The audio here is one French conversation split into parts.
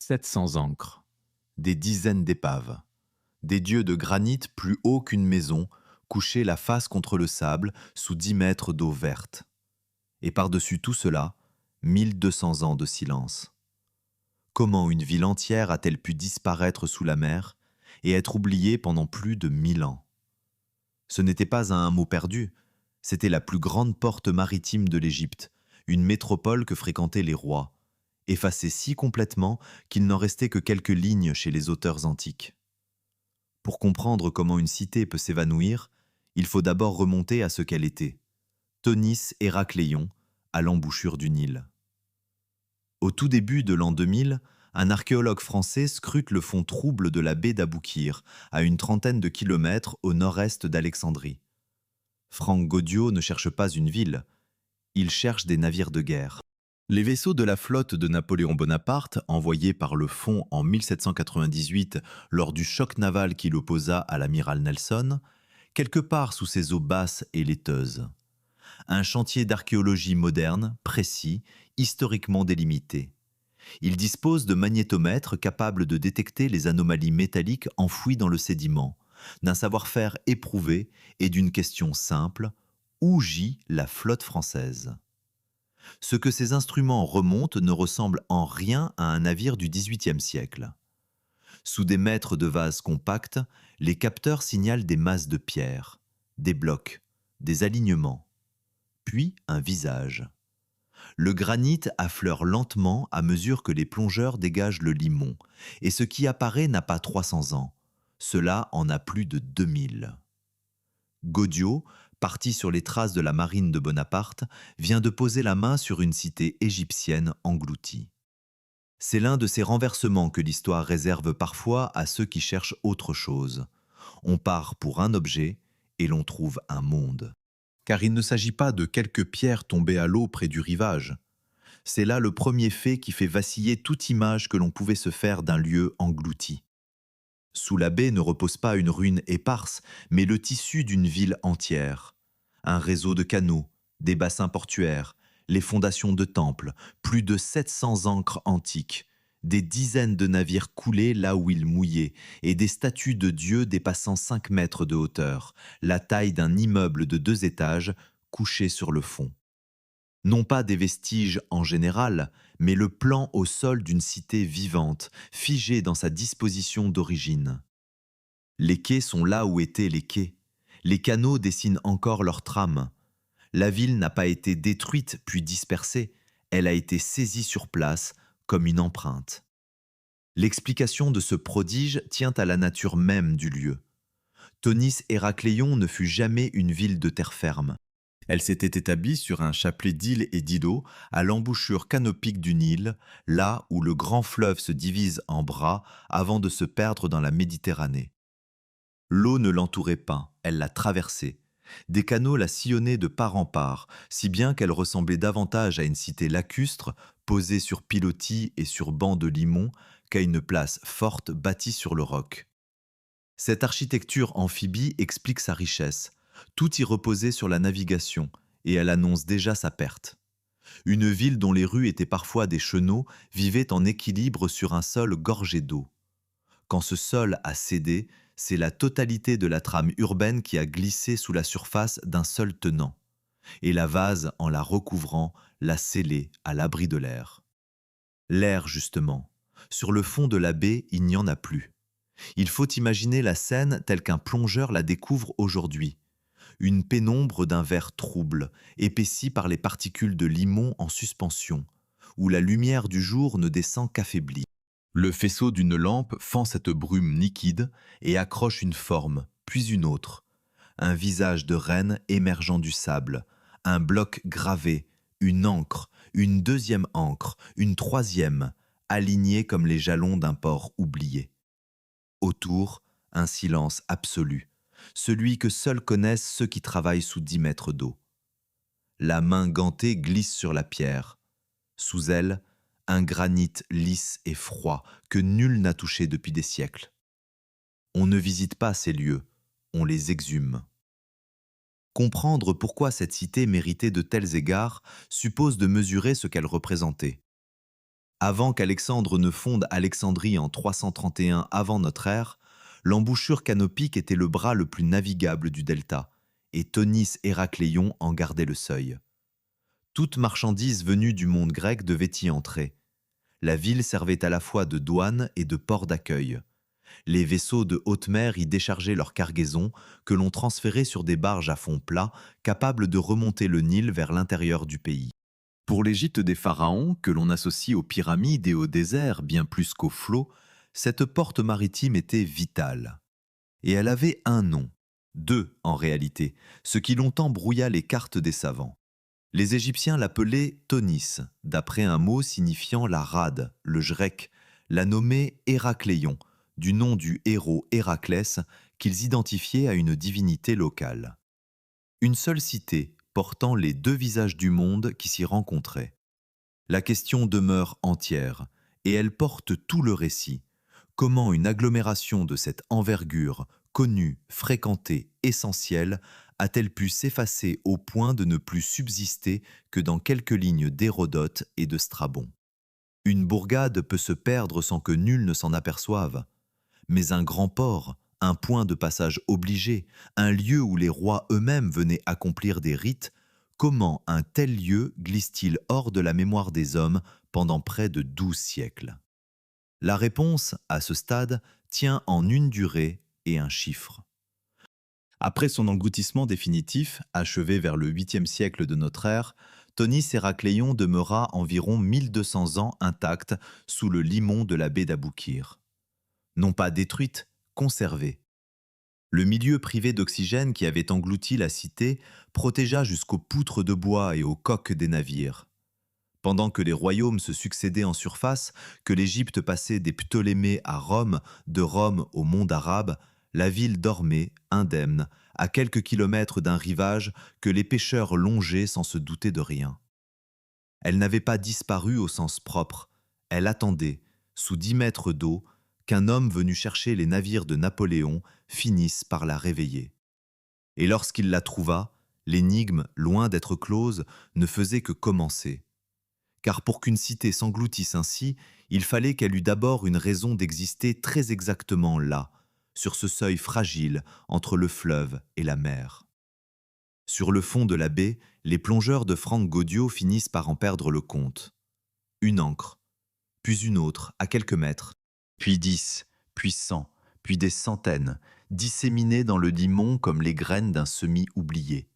700 ancres, des dizaines d'épaves, des dieux de granit plus hauts qu'une maison, couchés la face contre le sable sous 10 mètres d'eau verte. Et par-dessus tout cela, 1200 ans de silence. Comment une ville entière a-t-elle pu disparaître sous la mer et être oubliée pendant plus de 1000 ans? Ce n'était pas un mot perdu, c'était la plus grande porte maritime de l'Égypte, une métropole que fréquentaient les rois, effacée si complètement qu'il n'en restait que quelques lignes chez les auteurs antiques. Pour comprendre comment une cité peut s'évanouir, il faut d'abord remonter à ce qu'elle était, Tonis Héracléon, à l'embouchure du Nil. Au tout début de l'an 2000, un archéologue français scrute le fond trouble de la baie d'Aboukir, à une trentaine de kilomètres au nord-est d'Alexandrie. Franck Gaudiot ne cherche pas une ville, il cherche des navires de guerre. Les vaisseaux de la flotte de Napoléon Bonaparte, envoyés par le fond en 1798 lors du choc naval qui l'opposa à l'amiral Nelson, quelque part sous ces eaux basses et laiteuses. Un chantier d'archéologie moderne, précis, historiquement délimité. Il dispose de magnétomètres capables de détecter les anomalies métalliques enfouies dans le sédiment, d'un savoir-faire éprouvé et d'une question simple: où gît la flotte française? Ce que ces instruments remontent ne ressemble en rien à un navire du XVIIIe siècle. Sous des mètres de vase compacts, les capteurs signalent des masses de pierre, des blocs, des alignements, puis un visage. Le granit affleure lentement à mesure que les plongeurs dégagent le limon, et ce qui apparaît n'a pas 300 ans. Cela en a plus de 2000. Gaudiot, parti sur les traces de la marine de Bonaparte, vient de poser la main sur une cité égyptienne engloutie. C'est l'un de ces renversements que l'histoire réserve parfois à ceux qui cherchent autre chose. On part pour un objet et l'on trouve un monde. Car il ne s'agit pas de quelques pierres tombées à l'eau près du rivage. C'est là le premier fait qui fait vaciller toute image que l'on pouvait se faire d'un lieu englouti. Sous la baie ne repose pas une ruine éparse, mais le tissu d'une ville entière. Un réseau de canaux, des bassins portuaires, les fondations de temples, plus de 700 ancres antiques, des dizaines de navires coulés là où ils mouillaient, et des statues de dieux dépassant 5 mètres de hauteur, la taille d'un immeuble de 2 étages, couchés sur le fond. Non pas des vestiges en général, mais le plan au sol d'une cité vivante, figée dans sa disposition d'origine. Les quais sont là où étaient les quais. Les canaux dessinent encore leur trame. La ville n'a pas été détruite puis dispersée, elle a été saisie sur place comme une empreinte. L'explication de ce prodige tient à la nature même du lieu. Tonis Héracléon ne fut jamais une ville de terre ferme. Elle s'était établie sur un chapelet d'îles et d'îlots à l'embouchure canopique du Nil, là où le grand fleuve se divise en bras avant de se perdre dans la Méditerranée. L'eau ne l'entourait pas, elle la traversait. Des canaux la sillonnaient de part en part, si bien qu'elle ressemblait davantage à une cité lacustre, posée sur pilotis et sur bancs de limon, qu'à une place forte bâtie sur le roc. Cette architecture amphibie explique sa richesse. Tout y reposait sur la navigation, et elle annonce déjà sa perte. Une ville dont les rues étaient parfois des chenaux vivait en équilibre sur un sol gorgé d'eau. Quand ce sol a cédé, c'est la totalité de la trame urbaine qui a glissé sous la surface d'un seul tenant. Et la vase, en la recouvrant, l'a scellée à l'abri de l'air. L'air, justement. Sur le fond de la baie, il n'y en a plus. Il faut imaginer la scène telle qu'un plongeur la découvre aujourd'hui. Une pénombre d'un vert trouble, épaissie par les particules de limon en suspension, où la lumière du jour ne descend qu'affaiblie. Le faisceau d'une lampe fend cette brume liquide et accroche une forme, puis une autre. Un visage de reine émergeant du sable, un bloc gravé, une ancre, une deuxième ancre, une troisième, alignée comme les jalons d'un port oublié. Autour, un silence absolu, celui que seuls connaissent ceux qui travaillent sous 10 mètres d'eau. La main gantée glisse sur la pierre. Sous elle, un granit lisse et froid que nul n'a touché depuis des siècles. On ne visite pas ces lieux, on les exhume. Comprendre pourquoi cette cité méritait de tels égards suppose de mesurer ce qu'elle représentait. Avant qu'Alexandre ne fonde Alexandrie en 331 avant notre ère, l'embouchure canopique était le bras le plus navigable du delta, et Tonis Héracléon en gardait le seuil. Toute marchandise venue du monde grec devait y entrer. La ville servait à la fois de douane et de port d'accueil. Les vaisseaux de haute mer y déchargeaient leurs cargaisons, que l'on transférait sur des barges à fond plat, capables de remonter le Nil vers l'intérieur du pays. Pour l'Égypte des pharaons, que l'on associe aux pyramides et au désert bien plus qu'aux flots, cette porte maritime était vitale. Et elle avait un nom, deux en réalité, ce qui longtemps brouilla les cartes des savants. Les Égyptiens l'appelaient Tonis, d'après un mot signifiant la rade, le jrek, la nommaient Héracléon, du nom du héros Héraclès qu'ils identifiaient à une divinité locale. Une seule cité portant les deux visages du monde qui s'y rencontraient. La question demeure entière, et elle porte tout le récit. Comment une agglomération de cette envergure, connue, fréquentée, essentielle, a-t-elle pu s'effacer au point de ne plus subsister que dans quelques lignes d'Hérodote et de Strabon? Une bourgade peut se perdre sans que nul ne s'en aperçoive, mais un grand port, un point de passage obligé, un lieu où les rois eux-mêmes venaient accomplir des rites, comment un tel lieu glisse-t-il hors de la mémoire des hommes pendant près de 12 siècles? La réponse, à ce stade, tient en une durée et un chiffre. Après son engloutissement définitif, achevé vers le 8e siècle de notre ère, Tonis Héracléon demeura environ 1200 ans intact sous le limon de la baie d'Aboukir. Non pas détruite, conservée. Le milieu privé d'oxygène qui avait englouti la cité protégea jusqu'aux poutres de bois et aux coques des navires. Pendant que les royaumes se succédaient en surface, que l'Égypte passait des Ptolémées à Rome, de Rome au monde arabe, la ville dormait, indemne, à quelques kilomètres d'un rivage que les pêcheurs longeaient sans se douter de rien. Elle n'avait pas disparu au sens propre, elle attendait, sous 10 mètres d'eau, qu'un homme venu chercher les navires de Napoléon finisse par la réveiller. Et lorsqu'il la trouva, l'énigme, loin d'être close, ne faisait que commencer. Car pour qu'une cité s'engloutisse ainsi, il fallait qu'elle eût d'abord une raison d'exister très exactement là, sur ce seuil fragile entre le fleuve et la mer. Sur le fond de la baie, les plongeurs de Franck Gaudiot finissent par en perdre le compte. Une ancre, puis une autre, à quelques mètres, puis 10, puis 100, puis des centaines, disséminées dans le limon comme les graines d'un semis oublié.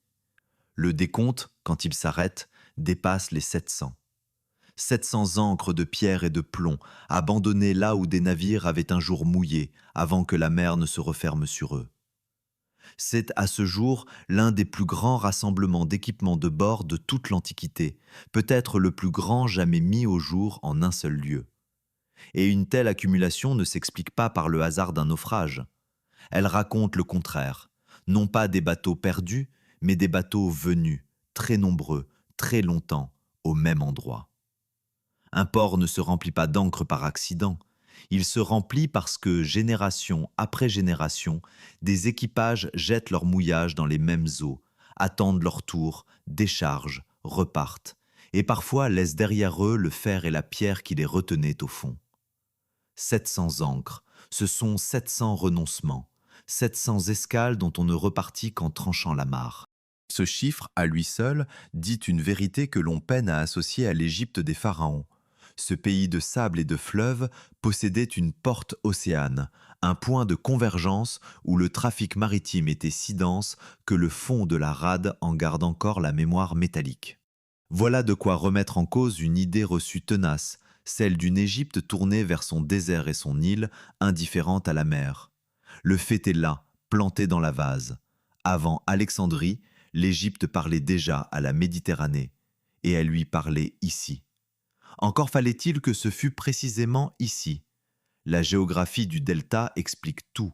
Le décompte, quand il s'arrête, dépasse les 700. 700 ancres de pierre et de plomb, abandonnées là où des navires avaient un jour mouillé, avant que la mer ne se referme sur eux. C'est à ce jour l'un des plus grands rassemblements d'équipements de bord de toute l'Antiquité, peut-être le plus grand jamais mis au jour en un seul lieu. Et une telle accumulation ne s'explique pas par le hasard d'un naufrage. Elle raconte le contraire, non pas des bateaux perdus, mais des bateaux venus, très nombreux, très longtemps, au même endroit. Un port ne se remplit pas d'encre par accident. Il se remplit parce que, génération après génération, des équipages jettent leur mouillage dans les mêmes eaux, attendent leur tour, déchargent, repartent, et parfois laissent derrière eux le fer et la pierre qui les retenaient au fond. 700 ancres, ce sont 700 renoncements, 700 escales dont on ne repartit qu'en tranchant la mare. Ce chiffre, à lui seul, dit une vérité que l'on peine à associer à l'Égypte des pharaons. Ce pays de sable et de fleuves possédait une porte océane, un point de convergence où le trafic maritime était si dense que le fond de la rade en garde encore la mémoire métallique. Voilà de quoi remettre en cause une idée reçue tenace, celle d'une Égypte tournée vers son désert et son île, indifférente à la mer. Le fait est là, planté dans la vase. Avant Alexandrie, l'Égypte parlait déjà à la Méditerranée, et elle lui parlait ici. Encore fallait-il que ce fût précisément ici. La géographie du delta explique tout.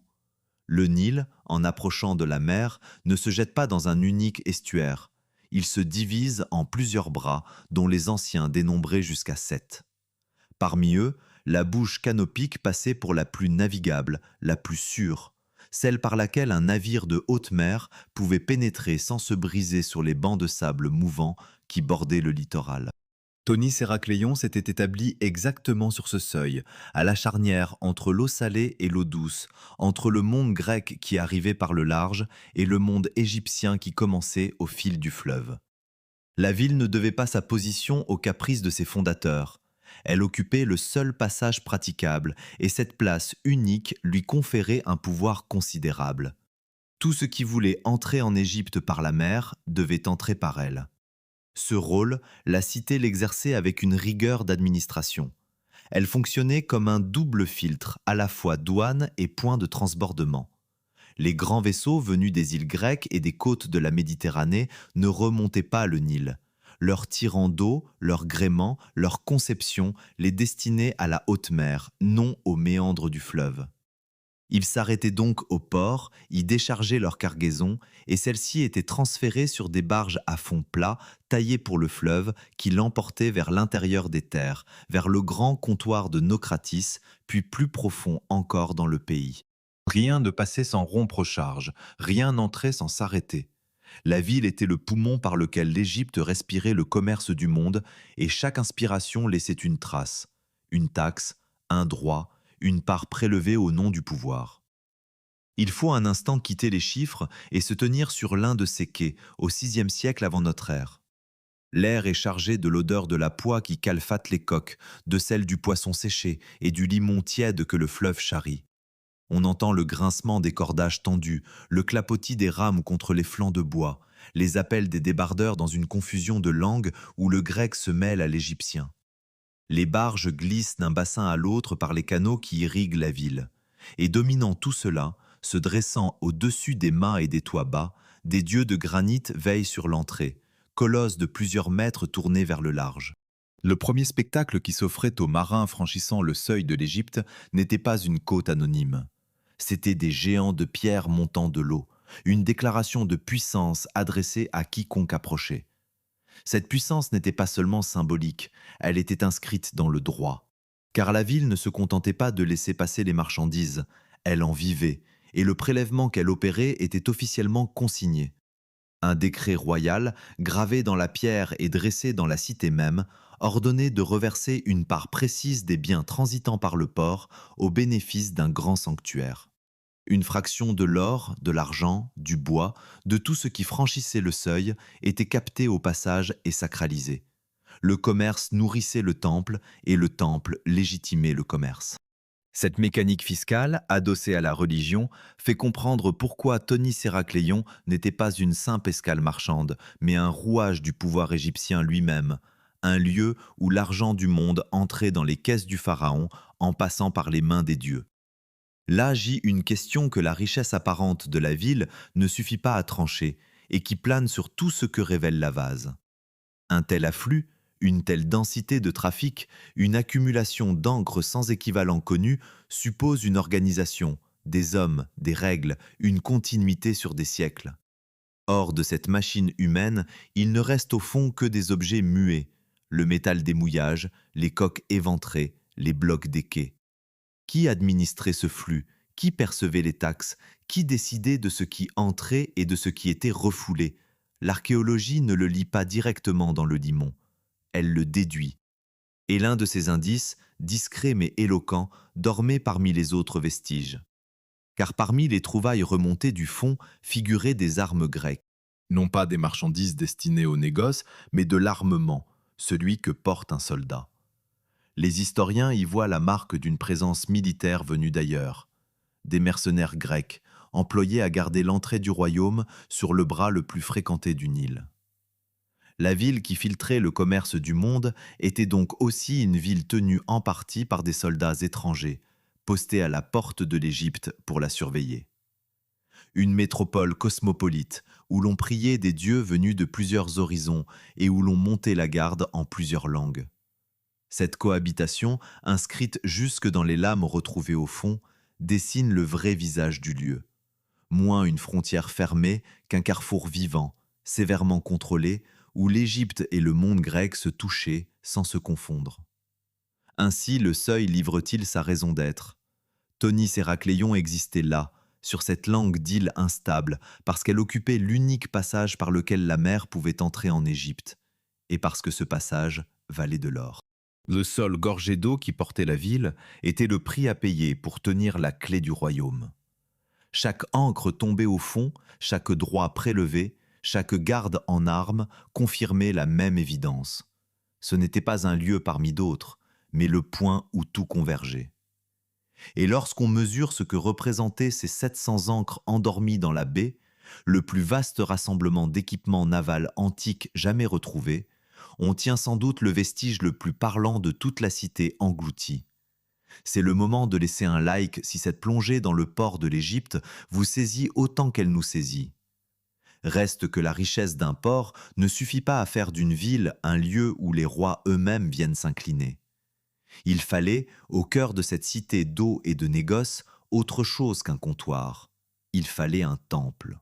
Le Nil, en approchant de la mer, ne se jette pas dans un unique estuaire. Il se divise en plusieurs bras, dont les anciens dénombraient jusqu'à 7. Parmi eux, la bouche canopique passait pour la plus navigable, la plus sûre, celle par laquelle un navire de haute mer pouvait pénétrer sans se briser sur les bancs de sable mouvants qui bordaient le littoral. Tonis Héracléon s'était établi exactement sur ce seuil, à la charnière entre l'eau salée et l'eau douce, entre le monde grec qui arrivait par le large et le monde égyptien qui commençait au fil du fleuve. La ville ne devait pas sa position aux caprices de ses fondateurs. Elle occupait le seul passage praticable, et cette place unique lui conférait un pouvoir considérable. Tout ce qui voulait entrer en Égypte par la mer devait entrer par elle. Ce rôle, la cité l'exerçait avec une rigueur d'administration. Elle fonctionnait comme un double filtre, à la fois douane et point de transbordement. Les grands vaisseaux venus des îles grecques et des côtes de la Méditerranée ne remontaient pas le Nil. Leur tirant d'eau, leur gréement, leur conception les destinaient à la haute mer, non aux méandres du fleuve. Ils s'arrêtaient donc au port, y déchargeaient leur cargaison, et celle-ci était transférée sur des barges à fond plat, taillées pour le fleuve, qui l'emportaient vers l'intérieur des terres, vers le grand comptoir de Naucratis, puis plus profond encore dans le pays. Rien ne passait sans rompre aux charges, rien n'entrait sans s'arrêter. La ville était le poumon par lequel l'Égypte respirait le commerce du monde, et chaque inspiration laissait une trace, une taxe, un droit, une part prélevée au nom du pouvoir. Il faut un instant quitter les chiffres et se tenir sur l'un de ces quais, au VIe siècle avant notre ère. L'air est chargé de l'odeur de la poix qui calfate les coques, de celle du poisson séché et du limon tiède que le fleuve charrie. On entend le grincement des cordages tendus, le clapotis des rames contre les flancs de bois, les appels des débardeurs dans une confusion de langues où le grec se mêle à l'égyptien. Les barges glissent d'un bassin à l'autre par les canaux qui irriguent la ville. Et dominant tout cela, se dressant au-dessus des mâts et des toits bas, des dieux de granit veillent sur l'entrée, colosses de plusieurs mètres tournés vers le large. Le premier spectacle qui s'offrait aux marins franchissant le seuil de l'Égypte n'était pas une côte anonyme. C'étaient des géants de pierre montant de l'eau, une déclaration de puissance adressée à quiconque approchait. Cette puissance n'était pas seulement symbolique, elle était inscrite dans le droit. Car la ville ne se contentait pas de laisser passer les marchandises, elle en vivait, et le prélèvement qu'elle opérait était officiellement consigné. Un décret royal, gravé dans la pierre et dressé dans la cité même, ordonnait de reverser une part précise des biens transitant par le port au bénéfice d'un grand sanctuaire. Une fraction de l'or, de l'argent, du bois, de tout ce qui franchissait le seuil était captée au passage et sacralisée. Le commerce nourrissait le temple et le temple légitimait le commerce. Cette mécanique fiscale, adossée à la religion, fait comprendre pourquoi Tonis Héracléon n'était pas une simple escale marchande, mais un rouage du pouvoir égyptien lui-même, un lieu où l'argent du monde entrait dans les caisses du pharaon en passant par les mains des dieux. Là gît une question que la richesse apparente de la ville ne suffit pas à trancher et qui plane sur tout ce que révèle la vase. Un tel afflux, une telle densité de trafic, une accumulation d'encre sans équivalent connu suppose une organisation, des hommes, des règles, une continuité sur des siècles. Hors de cette machine humaine, il ne reste au fond que des objets muets, le métal des mouillages, les coques éventrées, les blocs des quais. Qui administrait ce flux? Qui percevait les taxes? Qui décidait de ce qui entrait et de ce qui était refoulé? L'archéologie ne le lit pas directement dans le limon, elle le déduit. Et l'un de ces indices, discret mais éloquent, dormait parmi les autres vestiges. Car parmi les trouvailles remontées du fond figuraient des armes grecques. Non pas des marchandises destinées au négoce, mais de l'armement, celui que porte un soldat. Les historiens y voient la marque d'une présence militaire venue d'ailleurs. Des mercenaires grecs, employés à garder l'entrée du royaume sur le bras le plus fréquenté du Nil. La ville qui filtrait le commerce du monde était donc aussi une ville tenue en partie par des soldats étrangers, postés à la porte de l'Égypte pour la surveiller. Une métropole cosmopolite, où l'on priait des dieux venus de plusieurs horizons et où l'on montait la garde en plusieurs langues. Cette cohabitation, inscrite jusque dans les lames retrouvées au fond, dessine le vrai visage du lieu. Moins une frontière fermée qu'un carrefour vivant, sévèrement contrôlé, où l'Égypte et le monde grec se touchaient sans se confondre. Ainsi le seuil livre-t-il sa raison d'être. Tonis Héracléon existait là, sur cette langue d'île instable, parce qu'elle occupait l'unique passage par lequel la mer pouvait entrer en Égypte, et parce que ce passage valait de l'or. Le sol gorgé d'eau qui portait la ville était le prix à payer pour tenir la clé du royaume. Chaque ancre tombée au fond, chaque droit prélevé, chaque garde en armes confirmait la même évidence. Ce n'était pas un lieu parmi d'autres, mais le point où tout convergeait. Et lorsqu'on mesure ce que représentaient ces 700 ancres endormies dans la baie, le plus vaste rassemblement d'équipements navals antiques jamais retrouvés, on tient sans doute le vestige le plus parlant de toute la cité engloutie. C'est le moment de laisser un like si cette plongée dans le port de l'Égypte vous saisit autant qu'elle nous saisit. Reste que la richesse d'un port ne suffit pas à faire d'une ville un lieu où les rois eux-mêmes viennent s'incliner. Il fallait, au cœur de cette cité d'eau et de négoce, autre chose qu'un comptoir. Il fallait un temple.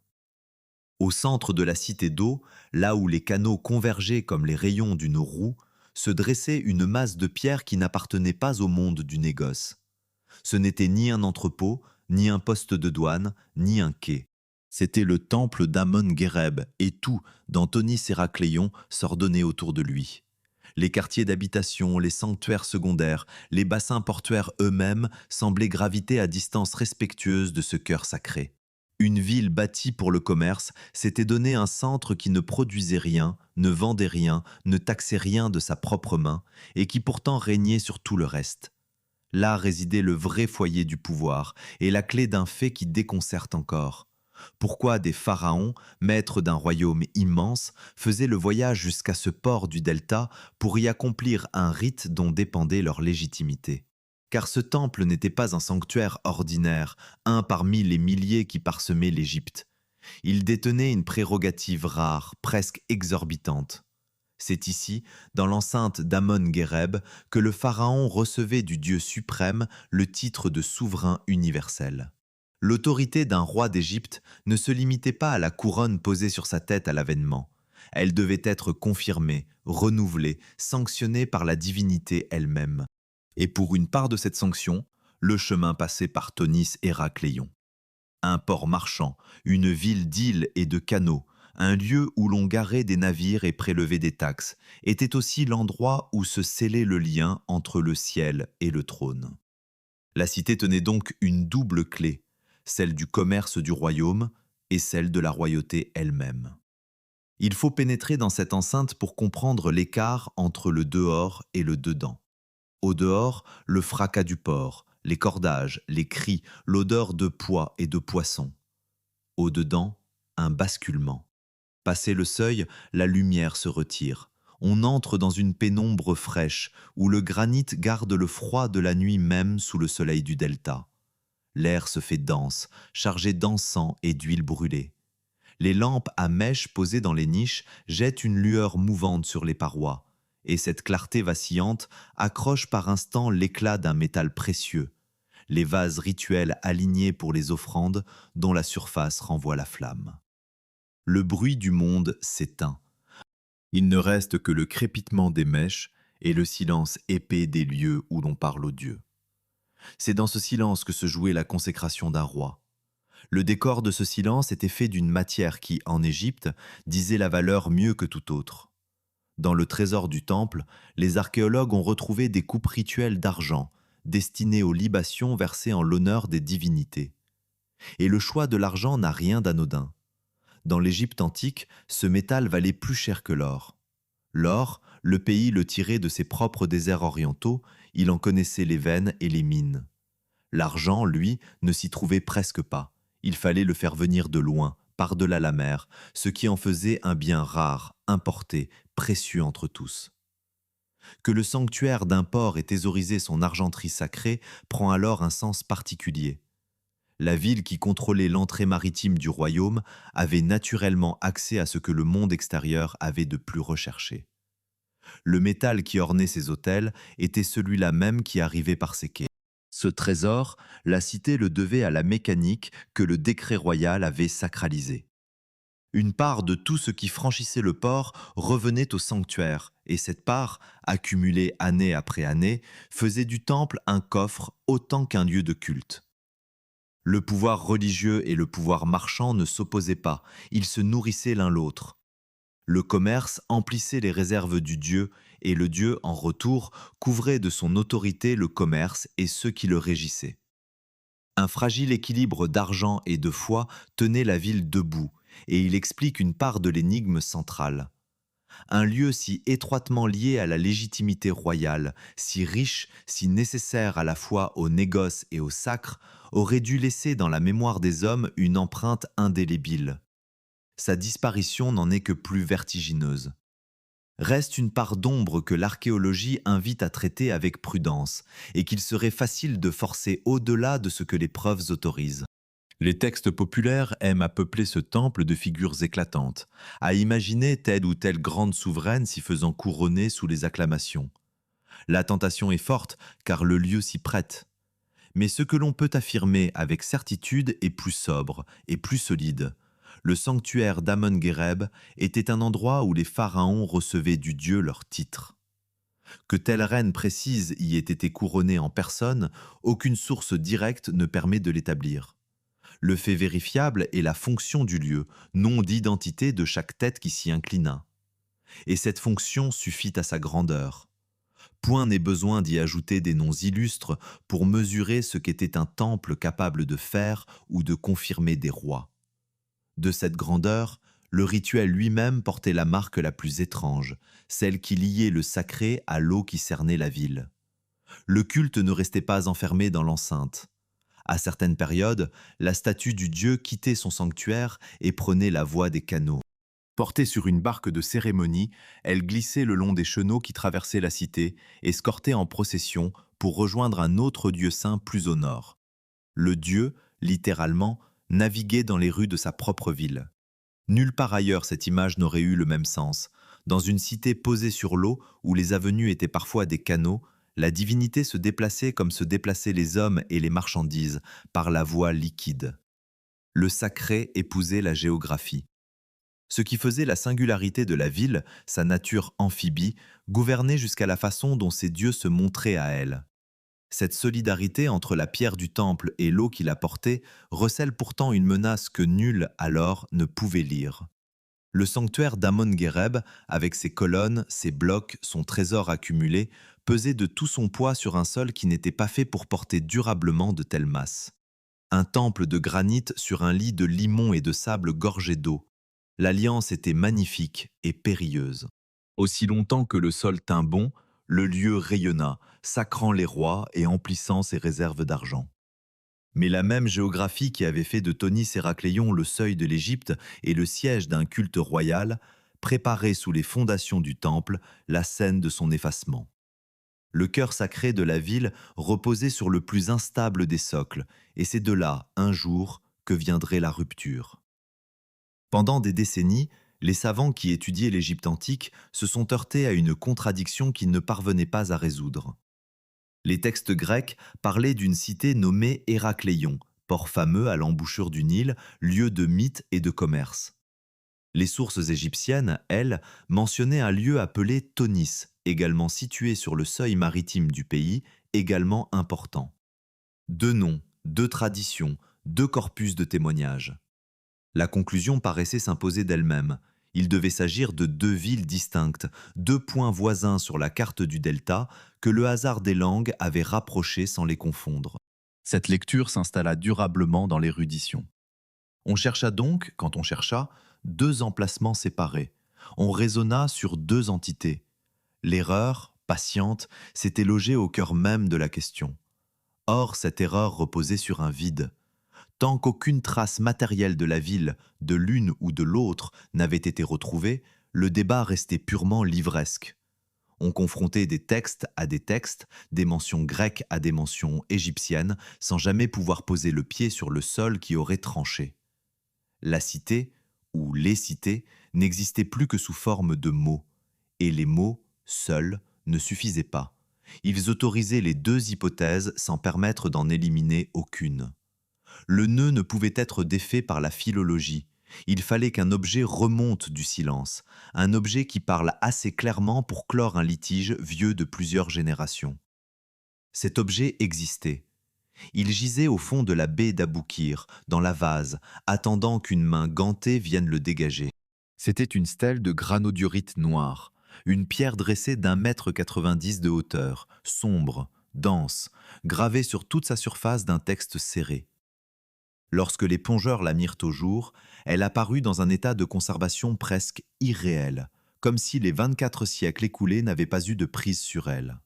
Au centre de la cité d'eau, là où les canaux convergeaient comme les rayons d'une roue, se dressait une masse de pierre qui n'appartenait pas au monde du négoce. Ce n'était ni un entrepôt, ni un poste de douane, ni un quai. C'était le temple d'Amon-Guéreb, et tout, d'Antonis Héracléon, s'ordonnait autour de lui. Les quartiers d'habitation, les sanctuaires secondaires, les bassins portuaires eux-mêmes semblaient graviter à distance respectueuse de ce cœur sacré. Une ville bâtie pour le commerce s'était donné un centre qui ne produisait rien, ne vendait rien, ne taxait rien de sa propre main, et qui pourtant régnait sur tout le reste. Là résidait le vrai foyer du pouvoir, et la clé d'un fait qui déconcerte encore. Pourquoi des pharaons, maîtres d'un royaume immense, faisaient le voyage jusqu'à ce port du delta pour y accomplir un rite dont dépendait leur légitimité? Car ce temple n'était pas un sanctuaire ordinaire, un parmi les milliers qui parsemaient l'Égypte. Il détenait une prérogative rare, presque exorbitante. C'est ici, dans l'enceinte d'Amon-Guéreb, que le pharaon recevait du Dieu suprême le titre de souverain universel. L'autorité d'un roi d'Égypte ne se limitait pas à la couronne posée sur sa tête à l'avènement. Elle devait être confirmée, renouvelée, sanctionnée par la divinité elle-même. Et pour une part de cette sanction, le chemin passait par Tonis Héracléon. Un port marchand, une ville d'îles et de canaux, un lieu où l'on garait des navires et prélevait des taxes, était aussi l'endroit où se scellait le lien entre le ciel et le trône. La cité tenait donc une double clé, celle du commerce du royaume et celle de la royauté elle-même. Il faut pénétrer dans cette enceinte pour comprendre l'écart entre le dehors et le dedans. Au dehors, le fracas du port, les cordages, les cris, l'odeur de pois et de poissons. Au dedans, un basculement. Passé le seuil, la lumière se retire. On entre dans une pénombre fraîche où le granit garde le froid de la nuit même sous le soleil du delta. L'air se fait dense, chargé d'encens et d'huile brûlée. Les lampes à mèches posées dans les niches jettent une lueur mouvante sur les parois, et cette clarté vacillante accroche par instants l'éclat d'un métal précieux, les vases rituels alignés pour les offrandes dont la surface renvoie la flamme. Le bruit du monde s'éteint. Il ne reste que le crépitement des mèches et le silence épais des lieux où l'on parle aux dieux. C'est dans ce silence que se jouait la consécration d'un roi. Le décor de ce silence était fait d'une matière qui, en Égypte, disait la valeur mieux que tout autre. Dans le trésor du temple, les archéologues ont retrouvé des coupes rituelles d'argent, destinées aux libations versées en l'honneur des divinités. Et le choix de l'argent n'a rien d'anodin. Dans l'Égypte antique, ce métal valait plus cher que l'or. L'or, le pays le tirait de ses propres déserts orientaux, il en connaissait les veines et les mines. L'argent, lui, ne s'y trouvait presque pas. Il fallait le faire venir de loin, par-delà la mer, ce qui en faisait un bien rare, importé, précieux entre tous. Que le sanctuaire d'un port ait thésaurisé son argenterie sacrée prend alors un sens particulier. La ville qui contrôlait l'entrée maritime du royaume avait naturellement accès à ce que le monde extérieur avait de plus recherché. Le métal qui ornait ses hôtels était celui-là même qui arrivait par ses quais. Ce trésor, la cité le devait à la mécanique que le décret royal avait sacralisée. Une part de tout ce qui franchissait le port revenait au sanctuaire, et cette part, accumulée année après année, faisait du temple un coffre autant qu'un lieu de culte. Le pouvoir religieux et le pouvoir marchand ne s'opposaient pas, ils se nourrissaient l'un l'autre. Le commerce emplissait les réserves du dieu et le dieu, en retour, couvrait de son autorité le commerce et ceux qui le régissaient. Un fragile équilibre d'argent et de foi tenait la ville debout, et il explique une part de l'énigme centrale. Un lieu si étroitement lié à la légitimité royale, si riche, si nécessaire à la fois au négoce et au sacre, aurait dû laisser dans la mémoire des hommes une empreinte indélébile. Sa disparition n'en est que plus vertigineuse. Reste une part d'ombre que l'archéologie invite à traiter avec prudence et qu'il serait facile de forcer au-delà de ce que les preuves autorisent. Les textes populaires aiment à peupler ce temple de figures éclatantes, à imaginer telle ou telle grande souveraine s'y faisant couronner sous les acclamations. La tentation est forte car le lieu s'y prête. Mais ce que l'on peut affirmer avec certitude est plus sobre et plus solide. Le sanctuaire d'Amon-Guéreb était un endroit où les pharaons recevaient du dieu leur titre. Que telle reine précise y ait été couronnée en personne, aucune source directe ne permet de l'établir. Le fait vérifiable est la fonction du lieu, nom d'identité de chaque tête qui s'y inclina. Et cette fonction suffit à sa grandeur. Point n'est besoin d'y ajouter des noms illustres pour mesurer ce qu'était un temple capable de faire ou de confirmer des rois. De cette grandeur, le rituel lui-même portait la marque la plus étrange, celle qui liait le sacré à l'eau qui cernait la ville. Le culte ne restait pas enfermé dans l'enceinte. À certaines périodes, la statue du dieu quittait son sanctuaire et prenait la voie des canaux. Portée sur une barque de cérémonie, elle glissait le long des chenaux qui traversaient la cité, escortée en procession pour rejoindre un autre dieu saint plus au nord. Le dieu, littéralement, naviguait dans les rues de sa propre ville. Nulle part ailleurs cette image n'aurait eu le même sens. Dans une cité posée sur l'eau, où les avenues étaient parfois des canaux, la divinité se déplaçait comme se déplaçaient les hommes et les marchandises, par la voie liquide. Le sacré épousait la géographie. Ce qui faisait la singularité de la ville, sa nature amphibie, gouvernait jusqu'à la façon dont ses dieux se montraient à elle. Cette solidarité entre la pierre du temple et l'eau qui la portait recèle pourtant une menace que nul, alors, ne pouvait lire. Le sanctuaire d'Amon-Guéreb, avec ses colonnes, ses blocs, son trésor accumulé, pesait de tout son poids sur un sol qui n'était pas fait pour porter durablement de telles masses. Un temple de granit sur un lit de limon et de sable gorgé d'eau. L'alliance était magnifique et périlleuse. Aussi longtemps que le sol tint bon, le lieu rayonna, sacrant les rois et emplissant ses réserves d'argent. Mais la même géographie qui avait fait de Tonis Héracléon le seuil de l'Égypte et le siège d'un culte royal, préparait sous les fondations du temple la scène de son effacement. Le cœur sacré de la ville reposait sur le plus instable des socles, et c'est de là, un jour, que viendrait la rupture. Pendant des décennies, les savants qui étudiaient l'Égypte antique se sont heurtés à une contradiction qu'ils ne parvenaient pas à résoudre. Les textes grecs parlaient d'une cité nommée Héracléon, port fameux à l'embouchure du Nil, lieu de mythe et de commerce. Les sources égyptiennes, elles, mentionnaient un lieu appelé Tonis, également situé sur le seuil maritime du pays, également important. Deux noms, deux traditions, deux corpus de témoignages. La conclusion paraissait s'imposer d'elle-même. Il devait s'agir de deux villes distinctes, deux points voisins sur la carte du delta que le hasard des langues avait rapprochés sans les confondre. Cette lecture s'installa durablement dans l'érudition. On chercha donc, quand on chercha, deux emplacements séparés. On raisonna sur deux entités. L'erreur, patiente, s'était logée au cœur même de la question. Or, cette erreur reposait sur un vide. Tant qu'aucune trace matérielle de la ville, de l'une ou de l'autre, n'avait été retrouvée, le débat restait purement livresque. On confrontait des textes à des textes, des mentions grecques à des mentions égyptiennes, sans jamais pouvoir poser le pied sur le sol qui aurait tranché. La cité, ou les cités, n'existaient plus que sous forme de mots, et les mots, seuls, ne suffisaient pas. Ils autorisaient les deux hypothèses sans permettre d'en éliminer aucune. Le nœud ne pouvait être défait par la philologie. Il fallait qu'un objet remonte du silence, un objet qui parle assez clairement pour clore un litige vieux de plusieurs générations. Cet objet existait. Il gisait au fond de la baie d'Aboukir, dans la vase, attendant qu'une main gantée vienne le dégager. C'était une stèle de granodiorite noir, une pierre dressée d'1,90 m de hauteur, sombre, dense, gravée sur toute sa surface d'un texte serré. Lorsque les plongeurs la mirent au jour, elle apparut dans un état de conservation presque irréel, comme si les 24 siècles écoulés n'avaient pas eu de prise sur elle.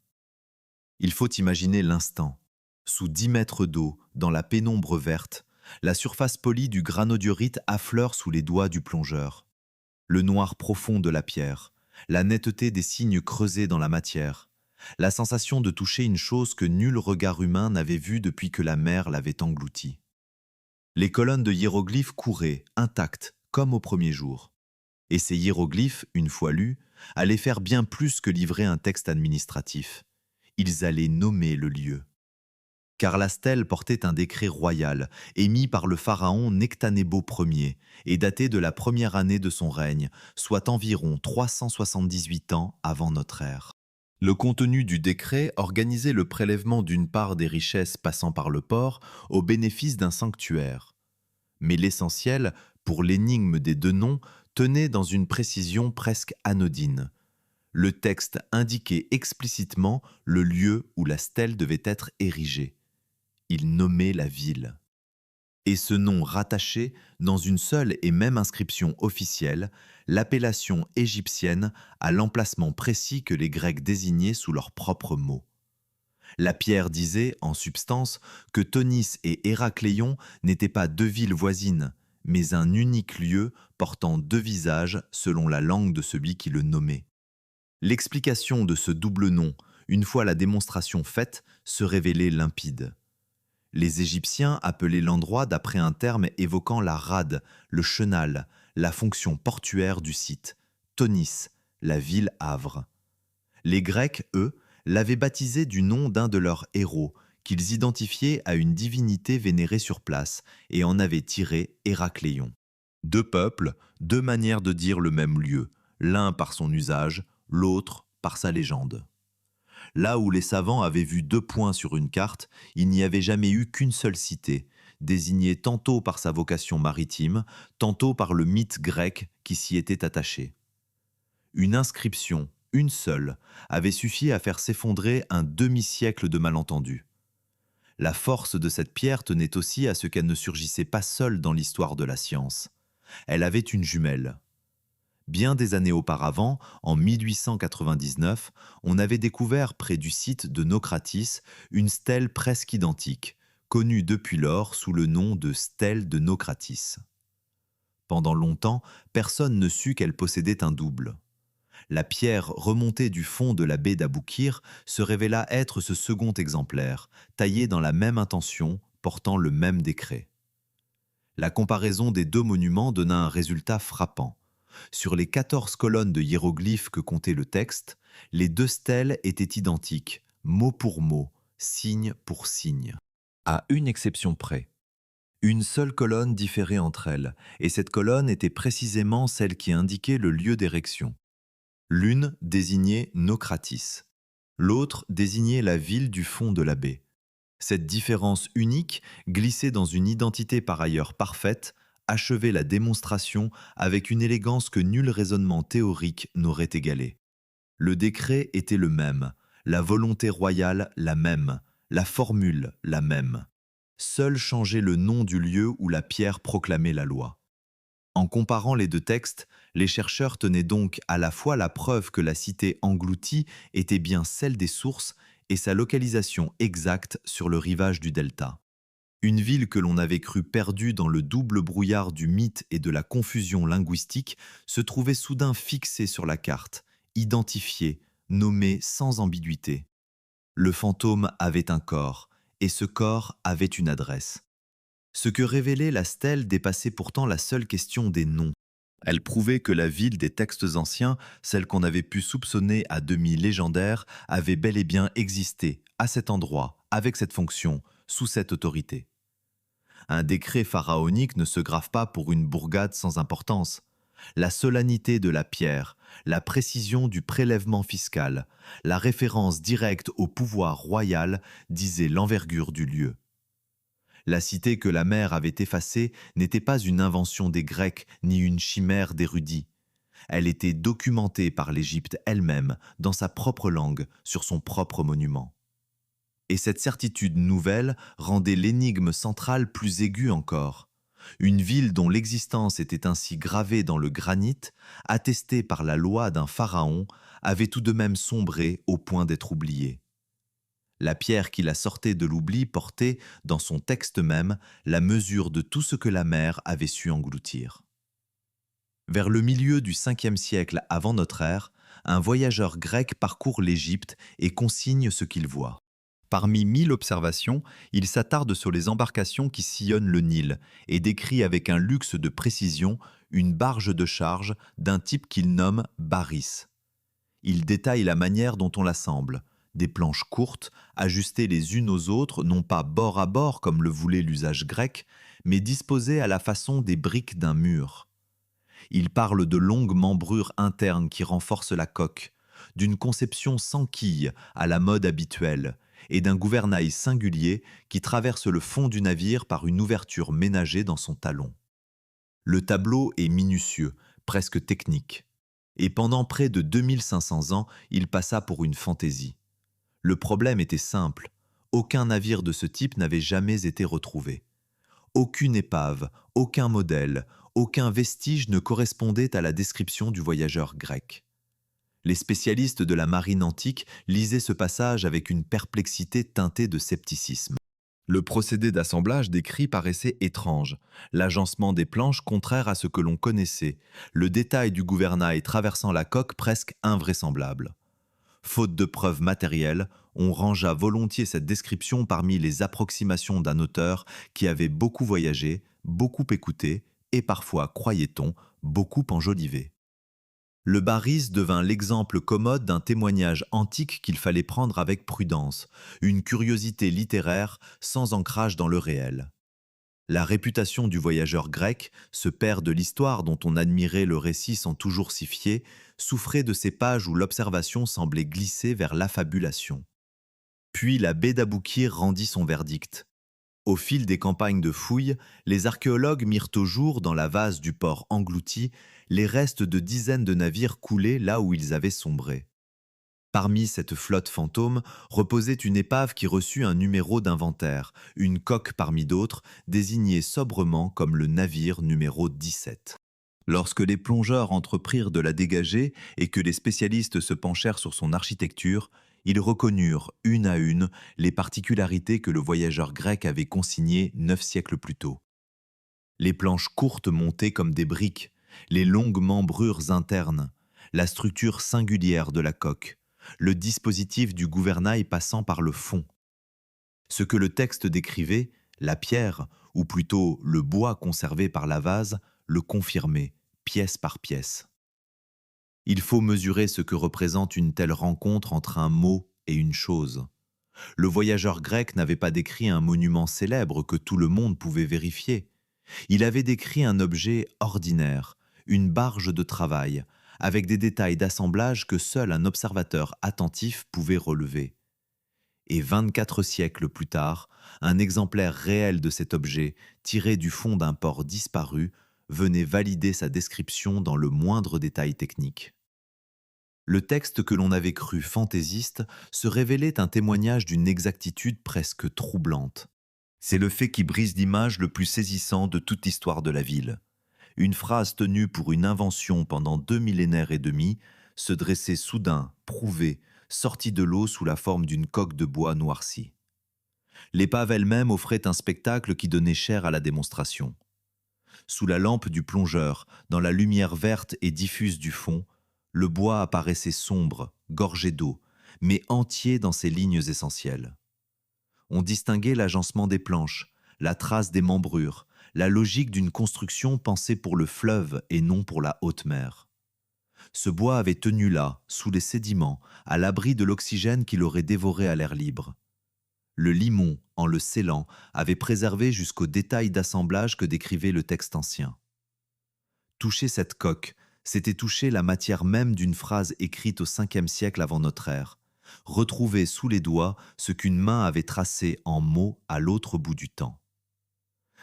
Il faut imaginer l'instant. Sous 10 mètres d'eau, dans la pénombre verte, la surface polie du granodiorite affleure sous les doigts du plongeur. Le noir profond de la pierre, la netteté des signes creusés dans la matière, la sensation de toucher une chose que nul regard humain n'avait vue depuis que la mer l'avait engloutie. Les colonnes de hiéroglyphes couraient, intactes, comme au premier jour. Et ces hiéroglyphes, une fois lus, allaient faire bien plus que livrer un texte administratif. Ils allaient nommer le lieu. Car la stèle portait un décret royal, émis par le pharaon Nectanebo Ier, et daté de la première année de son règne, soit environ 378 ans avant notre ère. Le contenu du décret organisait le prélèvement d'une part des richesses passant par le port au bénéfice d'un sanctuaire. Mais l'essentiel, pour l'énigme des deux noms, tenait dans une précision presque anodine. Le texte indiquait explicitement le lieu où la stèle devait être érigée. Il nommait la ville. Et ce nom rattachait, dans une seule et même inscription officielle, l'appellation égyptienne à l'emplacement précis que les Grecs désignaient sous leurs propres mots. La pierre disait, en substance, que Tonis et Héracléon n'étaient pas deux villes voisines, mais un unique lieu portant deux visages selon la langue de celui qui le nommait. L'explication de ce double nom, une fois la démonstration faite, se révélait limpide. Les Égyptiens appelaient l'endroit d'après un terme évoquant la rade, le chenal, la fonction portuaire du site, Tonis, la ville havre. Les Grecs, eux, l'avaient baptisé du nom d'un de leurs héros, qu'ils identifiaient à une divinité vénérée sur place, et en avaient tiré Héracléon. Deux peuples, deux manières de dire le même lieu, l'un par son usage, l'autre par sa légende. Là où les savants avaient vu deux points sur une carte, il n'y avait jamais eu qu'une seule cité, désignée tantôt par sa vocation maritime, tantôt par le mythe grec qui s'y était attaché. Une inscription, une seule, avait suffi à faire s'effondrer un demi-siècle de malentendus. La force de cette pierre tenait aussi à ce qu'elle ne surgissait pas seule dans l'histoire de la science. Elle avait une jumelle. Bien des années auparavant, en 1899, on avait découvert près du site de Naucratis une stèle presque identique, connue depuis lors sous le nom de stèle de Naucratis. Pendant longtemps, personne ne sut qu'elle possédait un double. La pierre remontée du fond de la baie d'Aboukir se révéla être ce second exemplaire, taillé dans la même intention, portant le même décret. La comparaison des deux monuments donna un résultat frappant. Sur les 14 colonnes de hiéroglyphes que comptait le texte, les deux stèles étaient identiques, mot pour mot, signe pour signe. À une exception près. Une seule colonne différait entre elles, et cette colonne était précisément celle qui indiquait le lieu d'érection. L'une désignait Naucratis, l'autre désignait la ville du fond de la baie. Cette différence unique, glissée dans une identité par ailleurs parfaite, achevait la démonstration avec une élégance que nul raisonnement théorique n'aurait égalée. Le décret était le même, la volonté royale la même, la formule la même. Seul changeait le nom du lieu où la pierre proclamait la loi. En comparant les deux textes, les chercheurs tenaient donc à la fois la preuve que la cité engloutie était bien celle des sources et sa localisation exacte sur le rivage du delta. Une ville que l'on avait cru perdue dans le double brouillard du mythe et de la confusion linguistique se trouvait soudain fixée sur la carte, identifiée, nommée sans ambiguïté. Le fantôme avait un corps, et ce corps avait une adresse. Ce que révélait la stèle dépassait pourtant la seule question des noms. Elle prouvait que la ville des textes anciens, celle qu'on avait pu soupçonner à demi légendaire, avait bel et bien existé, à cet endroit, avec cette fonction, sous cette autorité. Un décret pharaonique ne se grave pas pour une bourgade sans importance. La solennité de la pierre, la précision du prélèvement fiscal, la référence directe au pouvoir royal disaient l'envergure du lieu. La cité que la mer avait effacée n'était pas une invention des Grecs ni une chimère d'érudits. Elle était documentée par l'Égypte elle-même, dans sa propre langue, sur son propre monument. Et cette certitude nouvelle rendait l'énigme centrale plus aiguë encore. Une ville dont l'existence était ainsi gravée dans le granit, attestée par la loi d'un pharaon, avait tout de même sombré au point d'être oubliée. La pierre qui la sortait de l'oubli portait, dans son texte même, la mesure de tout ce que la mer avait su engloutir. Vers le milieu du 5e siècle avant notre ère, un voyageur grec parcourt l'Égypte et consigne ce qu'il voit. Parmi 1000 observations, il s'attarde sur les embarcations qui sillonnent le Nil et décrit avec un luxe de précision une barge de charge d'un type qu'il nomme baris. Il détaille la manière dont on l'assemble. Des planches courtes, ajustées les unes aux autres, non pas bord à bord comme le voulait l'usage grec, mais disposées à la façon des briques d'un mur. Il parle de longues membrures internes qui renforcent la coque, d'une conception sans quille à la mode habituelle, et d'un gouvernail singulier qui traverse le fond du navire par une ouverture ménagée dans son talon. Le tableau est minutieux, presque technique, et pendant près de 2500 ans, il passa pour une fantaisie. Le problème était simple, aucun navire de ce type n'avait jamais été retrouvé. Aucune épave, aucun modèle, aucun vestige ne correspondait à la description du voyageur grec. Les spécialistes de la marine antique lisaient ce passage avec une perplexité teintée de scepticisme. Le procédé d'assemblage décrit paraissait étrange, l'agencement des planches contraire à ce que l'on connaissait, le détail du gouvernail traversant la coque presque invraisemblable. Faute de preuves matérielles, on rangea volontiers cette description parmi les approximations d'un auteur qui avait beaucoup voyagé, beaucoup écouté et parfois, croyait-on, beaucoup enjolivé. Le baris devint l'exemple commode d'un témoignage antique qu'il fallait prendre avec prudence, une curiosité littéraire sans ancrage dans le réel. La réputation du voyageur grec, ce père de l'histoire dont on admirait le récit sans toujours s'y fier, souffrait de ces pages où l'observation semblait glisser vers l'affabulation. Puis la baie d'Aboukir rendit son verdict. Au fil des campagnes de fouilles, les archéologues mirent au jour, dans la vase du port englouti, les restes de dizaines de navires coulés là où ils avaient sombré. Parmi cette flotte fantôme reposait une épave qui reçut un numéro d'inventaire, une coque parmi d'autres, désignée sobrement comme le navire numéro 17. Lorsque les plongeurs entreprirent de la dégager et que les spécialistes se penchèrent sur son architecture, ils reconnurent une à une les particularités que le voyageur grec avait consignées 9 siècles plus tôt. Les planches courtes montées comme des briques, les longues membrures internes, la structure singulière de la coque, le dispositif du gouvernail passant par le fond. Ce que le texte décrivait, la pierre, ou plutôt le bois conservé par la vase, le confirmait, pièce par pièce. Il faut mesurer ce que représente une telle rencontre entre un mot et une chose. Le voyageur grec n'avait pas décrit un monument célèbre que tout le monde pouvait vérifier. Il avait décrit un objet ordinaire, une barge de travail, avec des détails d'assemblage que seul un observateur attentif pouvait relever. Et 24 siècles plus tard, un exemplaire réel de cet objet, tiré du fond d'un port disparu, venait valider sa description dans le moindre détail technique. Le texte que l'on avait cru fantaisiste se révélait un témoignage d'une exactitude presque troublante. C'est le fait qui brise l'image le plus saisissant de toute l'histoire de la ville. Une phrase tenue pour une invention pendant 2 millénaires et demi se dressait soudain, prouvée, sortie de l'eau sous la forme d'une coque de bois noircie. L'épave elle-même offrait un spectacle qui donnait chair à la démonstration. Sous la lampe du plongeur, dans la lumière verte et diffuse du fond, le bois apparaissait sombre, gorgé d'eau, mais entier dans ses lignes essentielles. On distinguait l'agencement des planches, la trace des membrures, la logique d'une construction pensée pour le fleuve et non pour la haute mer. Ce bois avait tenu là, sous les sédiments, à l'abri de l'oxygène qui l'aurait dévoré à l'air libre. Le limon, en le scellant, avait préservé jusqu'au détail d'assemblage que décrivait le texte ancien. Toucher cette coque, c'était toucher la matière même d'une phrase écrite au 5e siècle avant notre ère, retrouver sous les doigts ce qu'une main avait tracé en mots à l'autre bout du temps.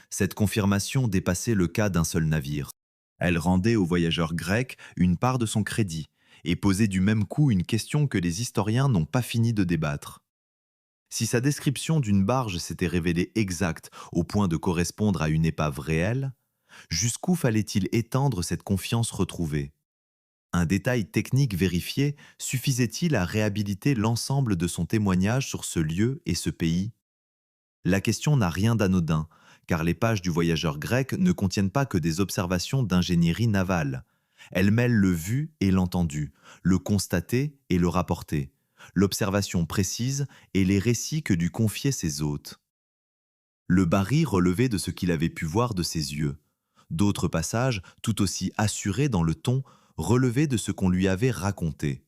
Cette confirmation dépassait le cas d'un seul navire. Elle rendait aux voyageurs grecs une part de son crédit et posait du même coup une question que les historiens n'ont pas fini de débattre. Si sa description d'une barge s'était révélée exacte au point de correspondre à une épave réelle, jusqu'où fallait-il étendre cette confiance retrouvée? Un détail technique vérifié suffisait-il à réhabiliter l'ensemble de son témoignage sur ce lieu et ce pays? La question n'a rien d'anodin, car les pages du voyageur grec ne contiennent pas que des observations d'ingénierie navale. Elles mêlent le vu et l'entendu, le constaté et le rapporté, l'observation précise et les récits que dut confier ses hôtes. Le Barry relevait de ce qu'il avait pu voir de ses yeux. D'autres passages, tout aussi assurés dans le ton, relevaient de ce qu'on lui avait raconté.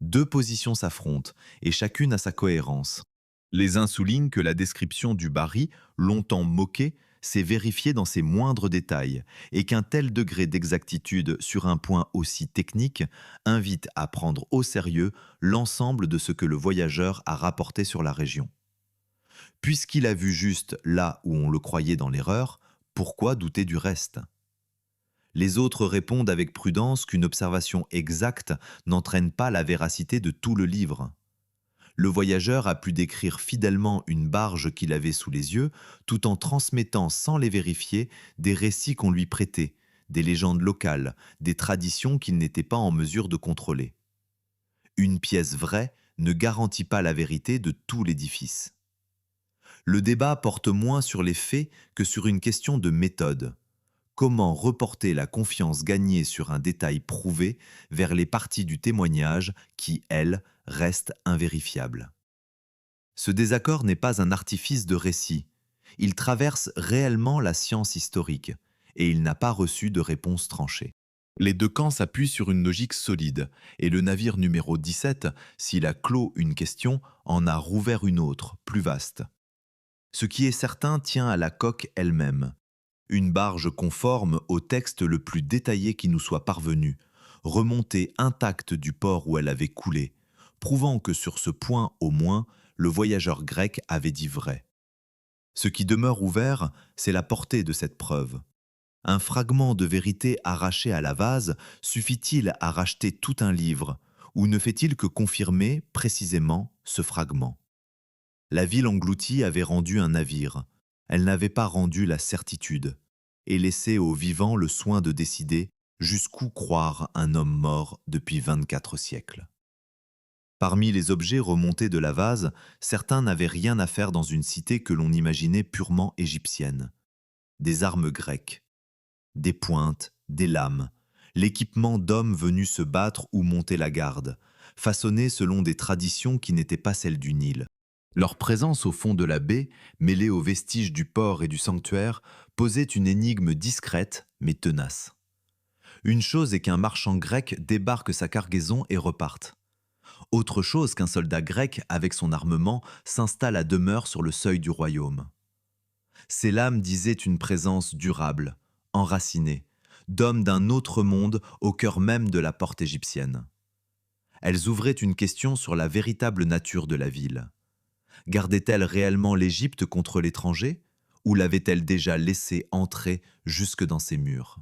Deux positions s'affrontent, et chacune a sa cohérence. Les uns soulignent que la description du Barry, longtemps moquée, s'est vérifiée dans ses moindres détails, et qu'un tel degré d'exactitude sur un point aussi technique invite à prendre au sérieux l'ensemble de ce que le voyageur a rapporté sur la région. Puisqu'il a vu juste là où on le croyait dans l'erreur, pourquoi douter du reste? Les autres répondent avec prudence qu'une observation exacte n'entraîne pas la véracité de tout le livre. Le voyageur a pu décrire fidèlement une barge qu'il avait sous les yeux, tout en transmettant sans les vérifier des récits qu'on lui prêtait, des légendes locales, des traditions qu'il n'était pas en mesure de contrôler. Une pièce vraie ne garantit pas la vérité de tout l'édifice. Le débat porte moins sur les faits que sur une question de méthode. Comment reporter la confiance gagnée sur un détail prouvé vers les parties du témoignage qui, elles, restent invérifiables? Ce désaccord n'est pas un artifice de récit. Il traverse réellement la science historique, et il n'a pas reçu de réponse tranchée. Les deux camps s'appuient sur une logique solide, et le navire numéro 17, s'il a clos une question, en a rouvert une autre, plus vaste. Ce qui est certain tient à la coque elle-même. Une barge conforme au texte le plus détaillé qui nous soit parvenu, remontée intacte du port où elle avait coulé, prouvant que sur ce point au moins, le voyageur grec avait dit vrai. Ce qui demeure ouvert, c'est la portée de cette preuve. Un fragment de vérité arraché à la vase suffit-il à racheter tout un livre, ou ne fait-il que confirmer, précisément, ce fragment? La ville engloutie avait rendu un navire. Elle n'avait pas rendu la certitude, et laissé aux vivants le soin de décider jusqu'où croire un homme mort depuis 24 siècles. Parmi les objets remontés de la vase, certains n'avaient rien à faire dans une cité que l'on imaginait purement égyptienne. Des armes grecques, des pointes, des lames, l'équipement d'hommes venus se battre ou monter la garde, façonnés selon des traditions qui n'étaient pas celles du Nil. Leur présence au fond de la baie, mêlée aux vestiges du port et du sanctuaire, posait une énigme discrète mais tenace. Une chose est qu'un marchand grec débarque sa cargaison et reparte. Autre chose qu'un soldat grec, avec son armement, s'installe à demeure sur le seuil du royaume. Ces lames disaient une présence durable, enracinée, d'hommes d'un autre monde au cœur même de la porte égyptienne. Elles ouvraient une question sur la véritable nature de la ville. Gardait-elle réellement l'Égypte contre l'étranger, ou l'avait-elle déjà laissée entrer jusque dans ses murs?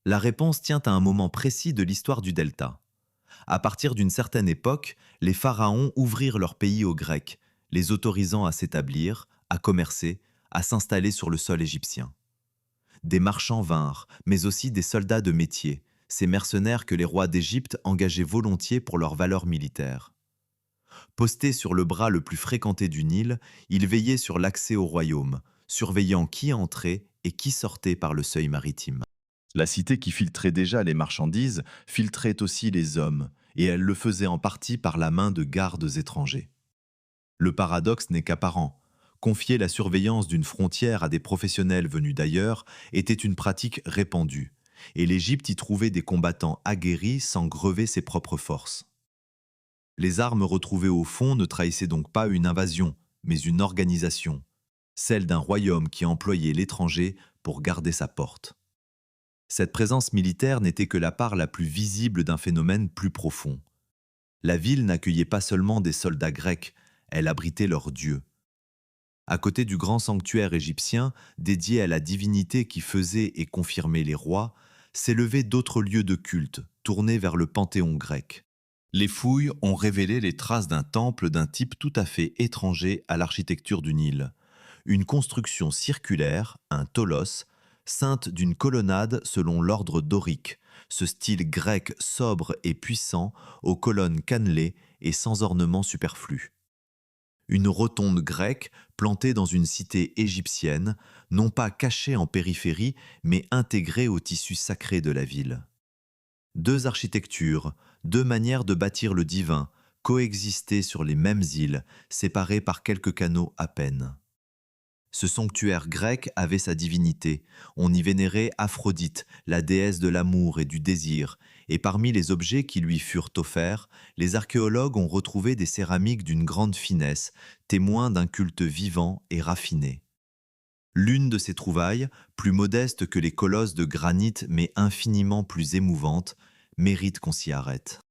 La réponse tient à un moment précis de l'histoire du delta. À partir d'une certaine époque, les pharaons ouvrirent leur pays aux Grecs, les autorisant à s'établir, à commercer, à s'installer sur le sol égyptien. Des marchands vinrent, mais aussi des soldats de métier, ces mercenaires que les rois d'Égypte engageaient volontiers pour leur valeur militaire. Postés sur le bras le plus fréquenté du Nil, ils veillaient sur l'accès au royaume, surveillant qui entrait et qui sortait par le seuil maritime. La cité qui filtrait déjà les marchandises filtrait aussi les hommes, et elle le faisait en partie par la main de gardes étrangers. Le paradoxe n'est qu'apparent. Confier la surveillance d'une frontière à des professionnels venus d'ailleurs était une pratique répandue, et l'Égypte y trouvait des combattants aguerris sans grever ses propres forces. Les armes retrouvées au fond ne trahissaient donc pas une invasion, mais une organisation, celle d'un royaume qui employait l'étranger pour garder sa porte. Cette présence militaire n'était que la part la plus visible d'un phénomène plus profond. La ville n'accueillait pas seulement des soldats grecs, elle abritait leurs dieux. À côté du grand sanctuaire égyptien, dédié à la divinité qui faisait et confirmait les rois, s'élevaient d'autres lieux de culte, tournés vers le panthéon grec. Les fouilles ont révélé les traces d'un temple d'un type tout à fait étranger à l'architecture du Nil. Une construction circulaire, un tholos, ceinte d'une colonnade selon l'ordre dorique, ce style grec sobre et puissant, aux colonnes cannelées et sans ornement superflu. Une rotonde grecque plantée dans une cité égyptienne, non pas cachée en périphérie, mais intégrée au tissu sacré de la ville. Deux architectures, deux manières de bâtir le divin, coexistaient sur les mêmes îles, séparées par quelques canaux à peine. Ce sanctuaire grec avait sa divinité. On y vénérait Aphrodite, la déesse de l'amour et du désir, et parmi les objets qui lui furent offerts, les archéologues ont retrouvé des céramiques d'une grande finesse, témoins d'un culte vivant et raffiné. L'une de ces trouvailles, plus modeste que les colosses de granit mais infiniment plus émouvante, mérite qu'on s'y arrête.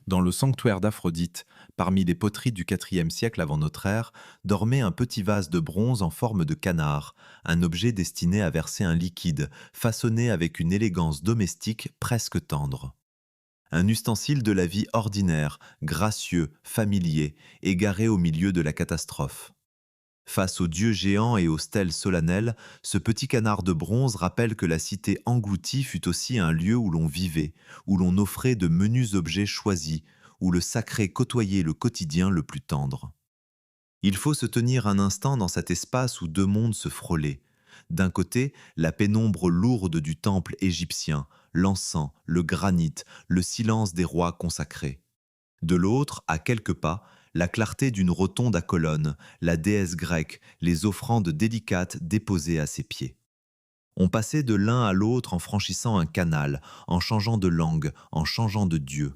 Dans le sanctuaire d'Aphrodite, parmi les poteries du IVe siècle avant notre ère, dormait un petit vase de bronze en forme de canard, un objet destiné à verser un liquide, façonné avec une élégance domestique presque tendre. Un ustensile de la vie ordinaire, gracieux, familier, égaré au milieu de la catastrophe. Face aux dieux géants et aux stèles solennelles, ce petit canard de bronze rappelle que la cité engloutie fut aussi un lieu où l'on vivait, où l'on offrait de menus objets choisis, où le sacré côtoyait le quotidien le plus tendre. Il faut se tenir un instant dans cet espace où deux mondes se frôlaient. D'un côté, la pénombre lourde du temple égyptien, l'encens, le granit, le silence des rois consacrés. De l'autre, à quelques pas, la clarté d'une rotonde à colonnes, la déesse grecque, les offrandes délicates déposées à ses pieds. On passait de l'un à l'autre en franchissant un canal, en changeant de langue, en changeant de dieu.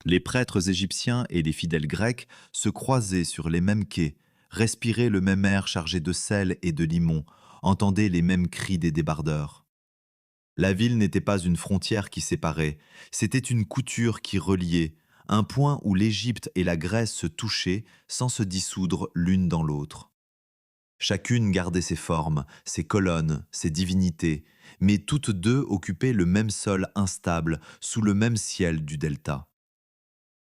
Les prêtres égyptiens et les fidèles grecs se croisaient sur les mêmes quais, respiraient le même air chargé de sel et de limon, entendaient les mêmes cris des débardeurs. La ville n'était pas une frontière qui séparait, c'était une couture qui reliait, un point où l'Égypte et la Grèce se touchaient sans se dissoudre l'une dans l'autre. Chacune gardait ses formes, ses colonnes, ses divinités, mais toutes deux occupaient le même sol instable, sous le même ciel du delta.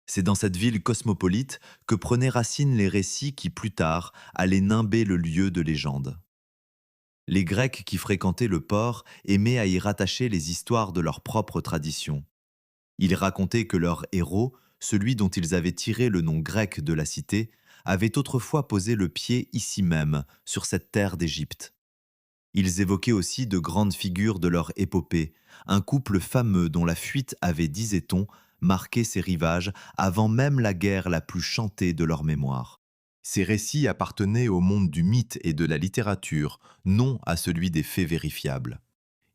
C'est dans cette ville cosmopolite que prenaient racine les récits qui, plus tard, allaient nimber le lieu de légende. Les Grecs qui fréquentaient le port aimaient à y rattacher les histoires de leur propre tradition. Ils racontaient que leur héros, celui dont ils avaient tiré le nom grec de la cité, avait autrefois posé le pied ici même, sur cette terre d'Égypte. Ils évoquaient aussi de grandes figures de leur épopée, un couple fameux dont la fuite avait, disait-on, marqué ces rivages avant même la guerre la plus chantée de leur mémoire. Ces récits appartenaient au monde du mythe et de la littérature, non à celui des faits vérifiables.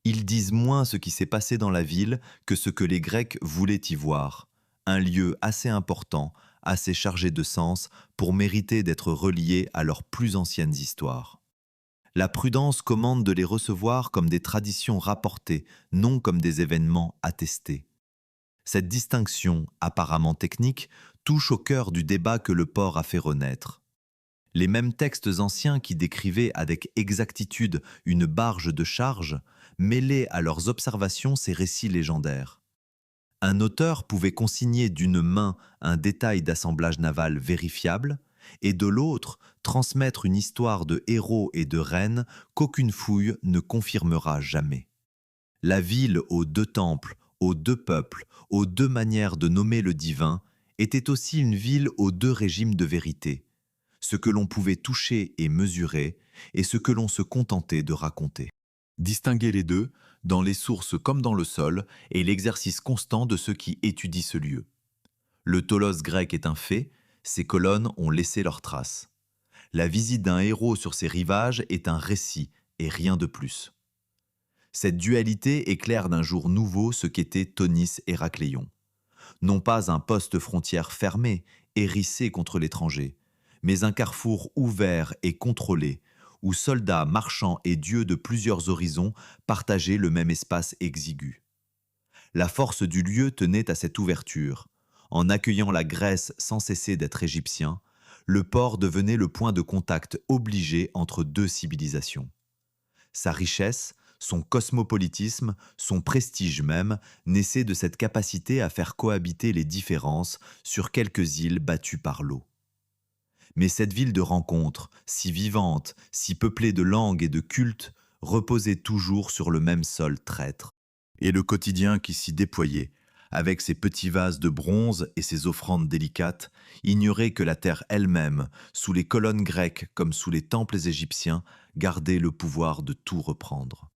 Ils disent moins ce qui s'est passé dans la ville que ce que les Grecs voulaient y voir. Un lieu assez important, assez chargé de sens pour mériter d'être relié à leurs plus anciennes histoires. La prudence commande de les recevoir comme des traditions rapportées, non comme des événements attestés. Cette distinction, apparemment technique, touche au cœur du débat que le port a fait renaître. Les mêmes textes anciens qui décrivaient avec exactitude une barge de charge mêlaient à leurs observations ces récits légendaires. Un auteur pouvait consigner d'une main un détail d'assemblage naval vérifiable et de l'autre transmettre une histoire de héros et de reines qu'aucune fouille ne confirmera jamais. La ville aux deux temples, aux deux peuples, aux deux manières de nommer le divin était aussi une ville aux deux régimes de vérité, ce que l'on pouvait toucher et mesurer et ce que l'on se contentait de raconter. Distinguer les deux, dans les sources comme dans le sol, est l'exercice constant de ceux qui étudient ce lieu. Le tholos grec est un fait, ses colonnes ont laissé leurs traces. La visite d'un héros sur ses rivages est un récit et rien de plus. Cette dualité éclaire d'un jour nouveau ce qu'étaient Tonis et Héracléon. Non pas un poste frontière fermé, hérissé contre l'étranger, mais un carrefour ouvert et contrôlé, où soldats, marchands et dieux de plusieurs horizons partageaient le même espace exigu. La force du lieu tenait à cette ouverture. En accueillant la Grèce sans cesser d'être égyptien, le port devenait le point de contact obligé entre deux civilisations. Sa richesse, Son cosmopolitisme, son prestige même, naissaient de cette capacité à faire cohabiter les différences sur quelques îles battues par l'eau. Mais cette ville de rencontre, si vivante, si peuplée de langues et de cultes, reposait toujours sur le même sol traître. Et le quotidien qui s'y déployait, avec ses petits vases de bronze et ses offrandes délicates, ignorait que la terre elle-même, sous les colonnes grecques comme sous les temples égyptiens, gardait le pouvoir de tout reprendre.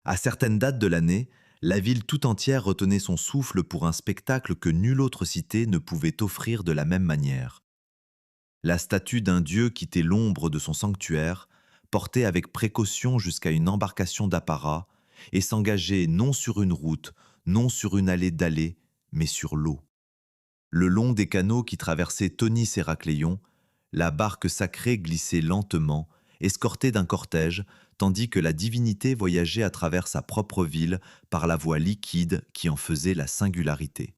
À certaines dates de l'année, la ville tout entière retenait son souffle pour un spectacle que nulle autre cité ne pouvait offrir de la même manière. La statue d'un dieu quittait l'ombre de son sanctuaire, portait avec précaution jusqu'à une embarcation d'apparat et s'engageait non sur une route, non sur une allée dallée, mais sur l'eau. Le long des canaux qui traversaient Tonis et Héracléon, la barque sacrée glissait lentement, escortée d'un cortège, tandis que la divinité voyageait à travers sa propre ville par la voie liquide qui en faisait la singularité.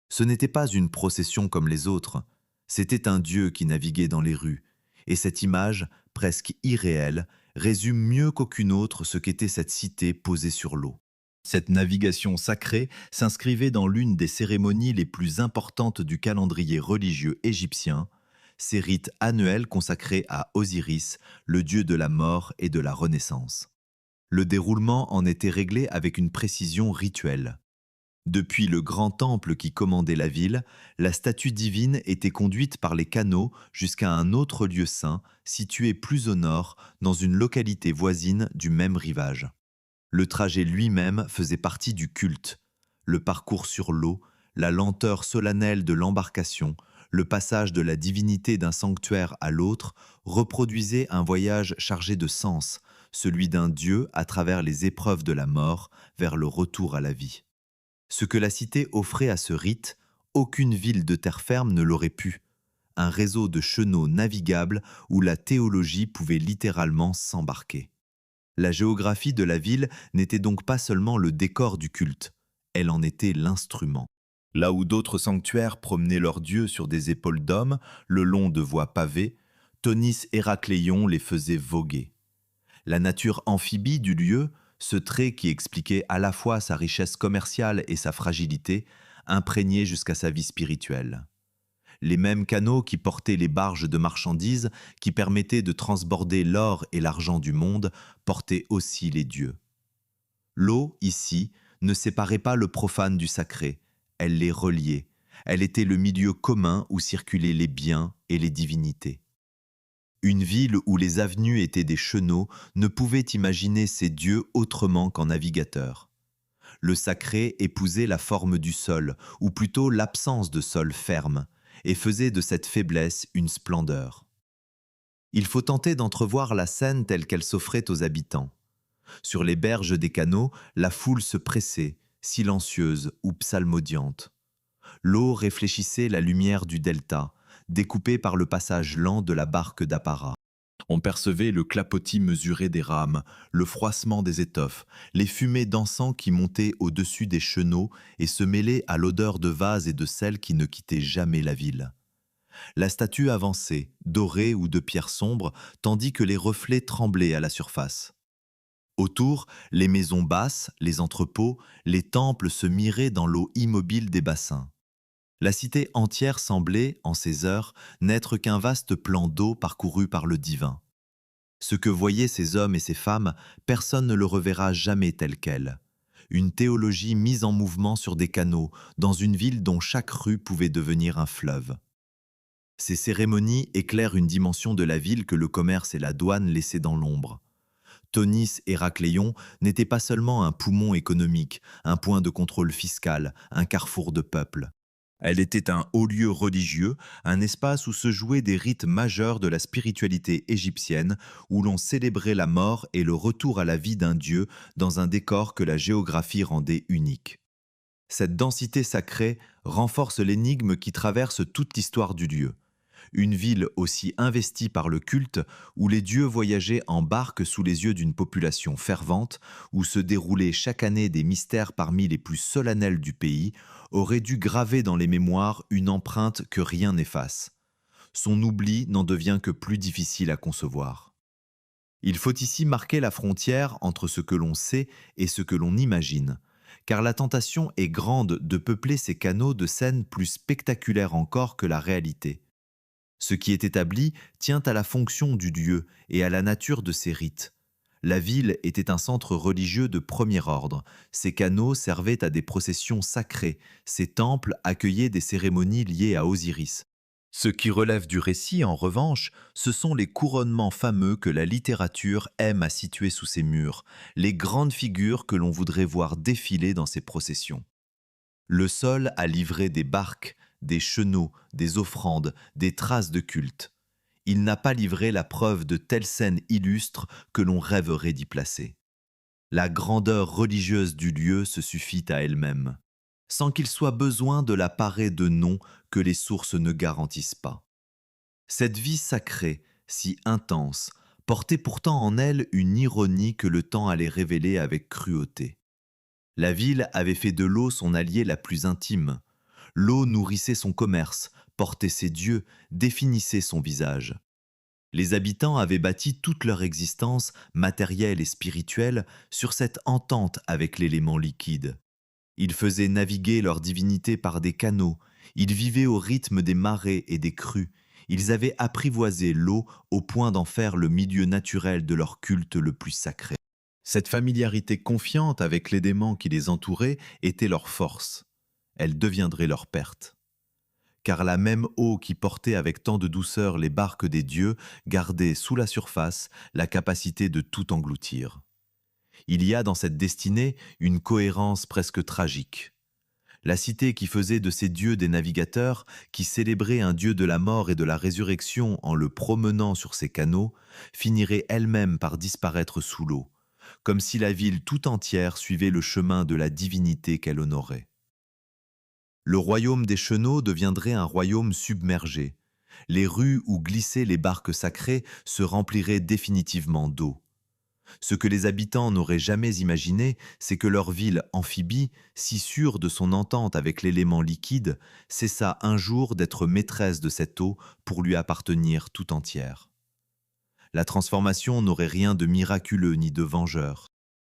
Ce n'était pas une procession comme les autres, c'était un dieu qui naviguait dans les rues, et cette image, presque irréelle, résume mieux qu'aucune autre ce qu'était cette cité posée sur l'eau. Cette navigation sacrée s'inscrivait dans l'une des cérémonies les plus importantes du calendrier religieux égyptien, ces rites annuels consacrés à Osiris, le dieu de la mort et de la renaissance. Le déroulement en était réglé avec une précision rituelle. Depuis le grand temple qui commandait la ville, la statue divine était conduite par les canaux jusqu'à un autre lieu saint, situé plus au nord, dans une localité voisine du même rivage. Le trajet lui-même faisait partie du culte. Le parcours sur l'eau, la lenteur solennelle de l'embarcation, le passage de la divinité d'un sanctuaire à l'autre reproduisaient un voyage chargé de sens, celui d'un dieu à travers les épreuves de la mort vers le retour à la vie. Ce que la cité offrait à ce rite, aucune ville de terre ferme ne l'aurait pu. Un réseau de chenaux navigables où la théologie pouvait littéralement s'embarquer. La géographie de la ville n'était donc pas seulement le décor du culte, elle en était l'instrument. Là où d'autres sanctuaires promenaient leurs dieux sur des épaules d'hommes, le long de voies pavées, Tonis Héracléon les faisait voguer. La nature amphibie du lieu, ce trait qui expliquait à la fois sa richesse commerciale et sa fragilité, imprégnait jusqu'à sa vie spirituelle. Les mêmes canaux qui portaient les barges de marchandises, qui permettaient de transborder l'or et l'argent du monde, portaient aussi les dieux. L'eau, ici, ne séparait pas le profane du sacré, elle les reliait. Elle était le milieu commun où circulaient les biens et les divinités. Une ville où les avenues étaient des chenaux ne pouvait imaginer ses dieux autrement qu'en navigateurs. Le sacré épousait la forme du sol, ou plutôt l'absence de sol ferme, et faisait de cette faiblesse une splendeur. Il faut tenter d'entrevoir la scène telle qu'elle s'offrait aux habitants. Sur les berges des canaux, la foule se pressait, silencieuse ou psalmodiante. L'eau réfléchissait la lumière du delta, découpée par le passage lent de la barque d'apparat. On percevait le clapotis mesuré des rames, le froissement des étoffes, les fumées d'encens qui montaient au-dessus des chenaux et se mêlaient à l'odeur de vase et de sel qui ne quittait jamais la ville. La statue avançait, dorée ou de pierre sombre, tandis que les reflets tremblaient à la surface. Autour, les maisons basses, les entrepôts, les temples se miraient dans l'eau immobile des bassins. La cité entière semblait, en ces heures, n'être qu'un vaste plan d'eau parcouru par le divin. Ce que voyaient ces hommes et ces femmes, personne ne le reverra jamais tel quel. Une théologie mise en mouvement sur des canaux, dans une ville dont chaque rue pouvait devenir un fleuve. Ces cérémonies éclairent une dimension de la ville que le commerce et la douane laissaient dans l'ombre. Tonis et Héracléon n'étaient pas seulement un poumon économique, un point de contrôle fiscal, un carrefour de peuple. Elle était un haut lieu religieux, un espace où se jouaient des rites majeurs de la spiritualité égyptienne, où l'on célébrait la mort et le retour à la vie d'un dieu dans un décor que la géographie rendait unique. Cette densité sacrée renforce l'énigme qui traverse toute l'histoire du lieu. Une ville aussi investie par le culte, où les dieux voyageaient en barque sous les yeux d'une population fervente, où se déroulaient chaque année des mystères parmi les plus solennels du pays, aurait dû graver dans les mémoires une empreinte que rien n'efface. Son oubli n'en devient que plus difficile à concevoir. Il faut ici marquer la frontière entre ce que l'on sait et ce que l'on imagine, car la tentation est grande de peupler ces canaux de scènes plus spectaculaires encore que la réalité. Ce qui est établi tient à la fonction du dieu et à la nature de ses rites. La ville était un centre religieux de premier ordre. Ses canaux servaient à des processions sacrées. Ses temples accueillaient des cérémonies liées à Osiris. Ce qui relève du récit, en revanche, ce sont les couronnements fameux que la littérature aime à situer sous ses murs, les grandes figures que l'on voudrait voir défiler dans ces processions. Le sol a livré des barques, des chenaux, des offrandes, des traces de culte. Il n'a pas livré la preuve de telles scènes illustres que l'on rêverait d'y placer. La grandeur religieuse du lieu se suffit à elle-même, sans qu'il soit besoin de la parer de noms que les sources ne garantissent pas. Cette vie sacrée, si intense, portait pourtant en elle une ironie que le temps allait révéler avec cruauté. La ville avait fait de l'eau son allié la plus intime. L'eau nourrissait son commerce, portait ses dieux, définissait son visage. Les habitants avaient bâti toute leur existence, matérielle et spirituelle, sur cette entente avec l'élément liquide. Ils faisaient naviguer leur divinité par des canaux, ils vivaient au rythme des marées et des crues, ils avaient apprivoisé l'eau au point d'en faire le milieu naturel de leur culte le plus sacré. Cette familiarité confiante avec l'élément qui les entourait était leur force. Elle deviendrait leur perte. Car la même eau qui portait avec tant de douceur les barques des dieux gardait sous la surface la capacité de tout engloutir. Il y a dans cette destinée une cohérence presque tragique. La cité qui faisait de ces dieux des navigateurs, qui célébrait un dieu de la mort et de la résurrection en le promenant sur ses canaux, finirait elle-même par disparaître sous l'eau, comme si la ville tout entière suivait le chemin de la divinité qu'elle honorait. Le royaume des chenaux deviendrait un royaume submergé. Les rues où glissaient les barques sacrées se rempliraient définitivement d'eau. Ce que les habitants n'auraient jamais imaginé, c'est que leur ville amphibie, si sûre de son entente avec l'élément liquide, cessa un jour d'être maîtresse de cette eau pour lui appartenir tout entière. La transformation n'aurait rien de miraculeux ni de vengeur.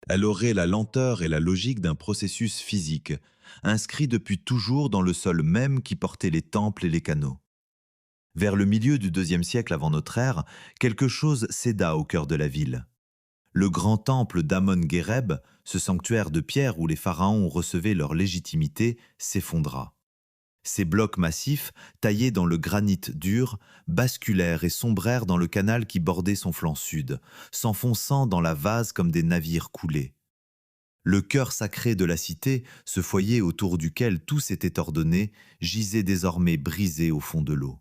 Elle aurait la lenteur et la logique d'un processus physique, inscrit depuis toujours dans le sol même qui portait les temples et les canaux. Vers le milieu du IIe siècle avant notre ère, quelque chose céda au cœur de la ville. Le grand temple d'Amon-Guéreb, ce sanctuaire de pierre où les pharaons recevaient leur légitimité, s'effondra. Ces blocs massifs, taillés dans le granit dur, basculèrent et sombrèrent dans le canal qui bordait son flanc sud, s'enfonçant dans la vase comme des navires coulés. Le cœur sacré de la cité, ce foyer autour duquel tout s'était ordonné, gisait désormais brisé au fond de l'eau.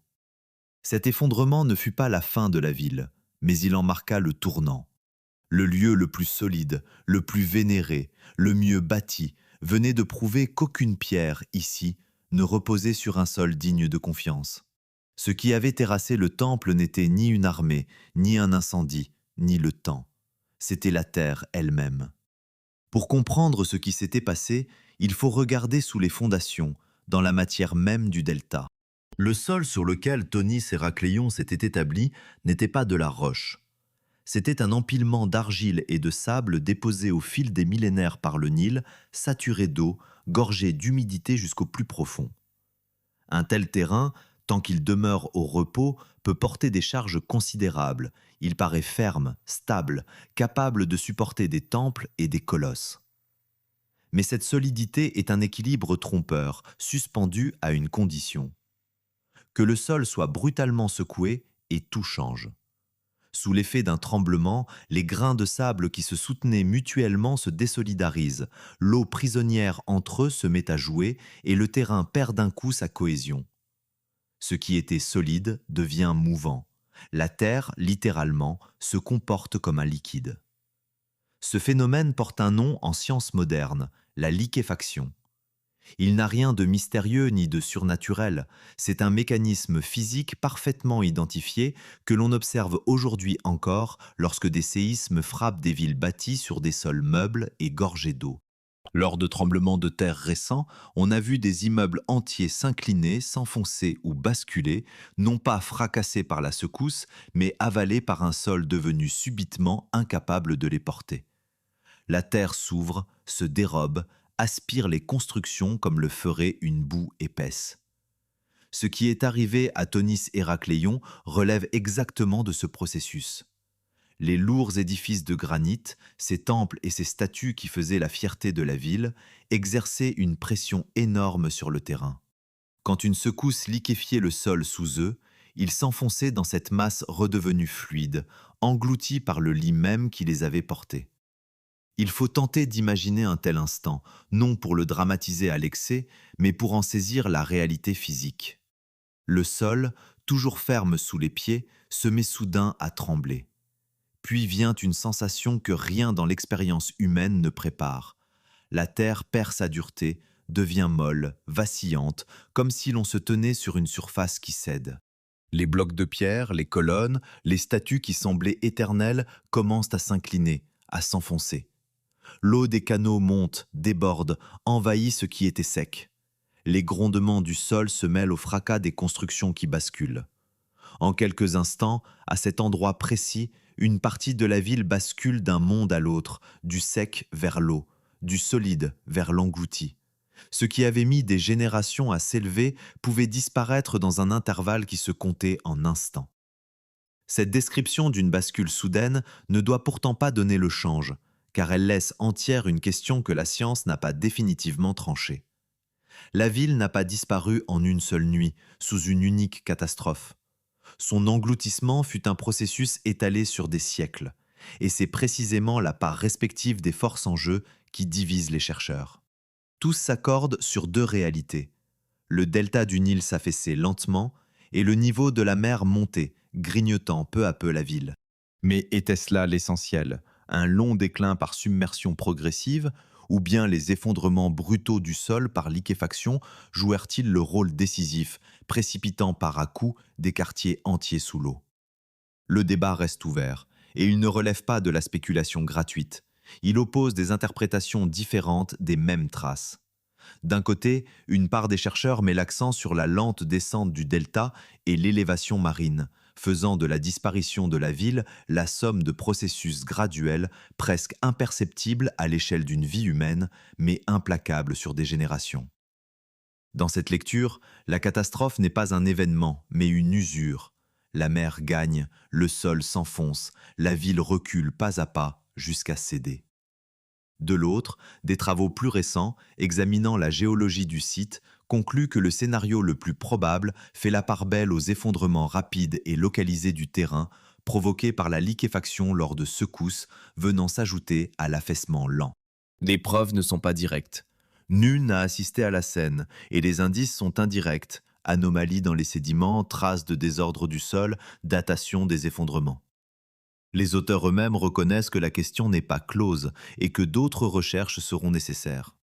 Cet effondrement ne fut pas la fin de la ville, mais il en marqua le tournant. Le lieu le plus solide, le plus vénéré, le mieux bâti, venait de prouver qu'aucune pierre, ici, ne reposait sur un sol digne de confiance. Ce qui avait terrassé le temple n'était ni une armée, ni un incendie, ni le temps. C'était la terre elle-même. Pour comprendre ce qui s'était passé, il faut regarder sous les fondations, dans la matière même du delta. Le sol sur lequel Tonis et Héracléon s'étaient établis n'était pas de la roche. C'était un empilement d'argile et de sable déposé au fil des millénaires par le Nil, saturé d'eau, gorgé d'humidité jusqu'au plus profond. Un tel terrain, tant qu'il demeure au repos, peut porter des charges considérables. Il paraît ferme, stable, capable de supporter des temples et des colosses. Mais cette solidité est un équilibre trompeur, suspendu à une condition. Que le sol soit brutalement secoué et tout change. Sous l'effet d'un tremblement, les grains de sable qui se soutenaient mutuellement se désolidarisent, l'eau prisonnière entre eux se met à jouer et le terrain perd d'un coup sa cohésion. Ce qui était solide devient mouvant. La terre, littéralement, se comporte comme un liquide. Ce phénomène porte un nom en science moderne, la liquéfaction. Il n'a rien de mystérieux ni de surnaturel, c'est un mécanisme physique parfaitement identifié que l'on observe aujourd'hui encore lorsque des séismes frappent des villes bâties sur des sols meubles et gorgés d'eau. Lors de tremblements de terre récents, on a vu des immeubles entiers s'incliner, s'enfoncer ou basculer, non pas fracassés par la secousse, mais avalés par un sol devenu subitement incapable de les porter. La terre s'ouvre, se dérobe, aspire les constructions comme le ferait une boue épaisse. Ce qui est arrivé à Tonis Héracléon relève exactement de ce processus. Les lourds édifices de granit, ces temples et ces statues qui faisaient la fierté de la ville, exerçaient une pression énorme sur le terrain. Quand une secousse liquéfiait le sol sous eux, ils s'enfonçaient dans cette masse redevenue fluide, engloutie par le lit même qui les avait portés. Il faut tenter d'imaginer un tel instant, non pour le dramatiser à l'excès, mais pour en saisir la réalité physique. Le sol, toujours ferme sous les pieds, se met soudain à trembler. Puis vient une sensation que rien dans l'expérience humaine ne prépare. La terre perd sa dureté, devient molle, vacillante, comme si l'on se tenait sur une surface qui cède. Les blocs de pierre, les colonnes, les statues qui semblaient éternelles commencent à s'incliner, à s'enfoncer. L'eau des canaux monte, déborde, envahit ce qui était sec. Les grondements du sol se mêlent au fracas des constructions qui basculent. En quelques instants, à cet endroit précis, une partie de la ville bascule d'un monde à l'autre, du sec vers l'eau, du solide vers l'englouti. Ce qui avait mis des générations à s'élever pouvait disparaître dans un intervalle qui se comptait en instants. Cette description d'une bascule soudaine ne doit pourtant pas donner le change, car elle laisse entière une question que la science n'a pas définitivement tranchée. La ville n'a pas disparu en une seule nuit, sous une unique catastrophe. Son engloutissement fut un processus étalé sur des siècles, et c'est précisément la part respective des forces en jeu qui divise les chercheurs. Tous s'accordent sur deux réalités. Le delta du Nil s'affaissait lentement, et le niveau de la mer montait, grignotant peu à peu la ville. Mais était-ce là l'essentiel? Un long déclin par submersion progressive, ou bien les effondrements brutaux du sol par liquéfaction jouèrent-ils le rôle décisif, précipitant par à-coups des quartiers entiers sous l'eau? Le débat reste ouvert, et il ne relève pas de la spéculation gratuite. Il oppose des interprétations différentes des mêmes traces. D'un côté, une part des chercheurs met l'accent sur la lente descente du delta et l'élévation marine, faisant de la disparition de la ville la somme de processus graduels presque imperceptibles à l'échelle d'une vie humaine, mais implacables sur des générations. Dans cette lecture, la catastrophe n'est pas un événement, mais une usure. La mer gagne, le sol s'enfonce, la ville recule pas à pas jusqu'à céder. De l'autre, des travaux plus récents, examinant la géologie du site, concluent que le scénario le plus probable fait la part belle aux effondrements rapides et localisés du terrain, provoqués par la liquéfaction lors de secousses venant s'ajouter à l'affaissement lent. Les preuves ne sont pas directes. Nul n'a assisté à la scène, et les indices sont indirects. Anomalies dans les sédiments, traces de désordre du sol, datation des effondrements. Les auteurs eux-mêmes reconnaissent que la question n'est pas close et que d'autres recherches seront nécessaires.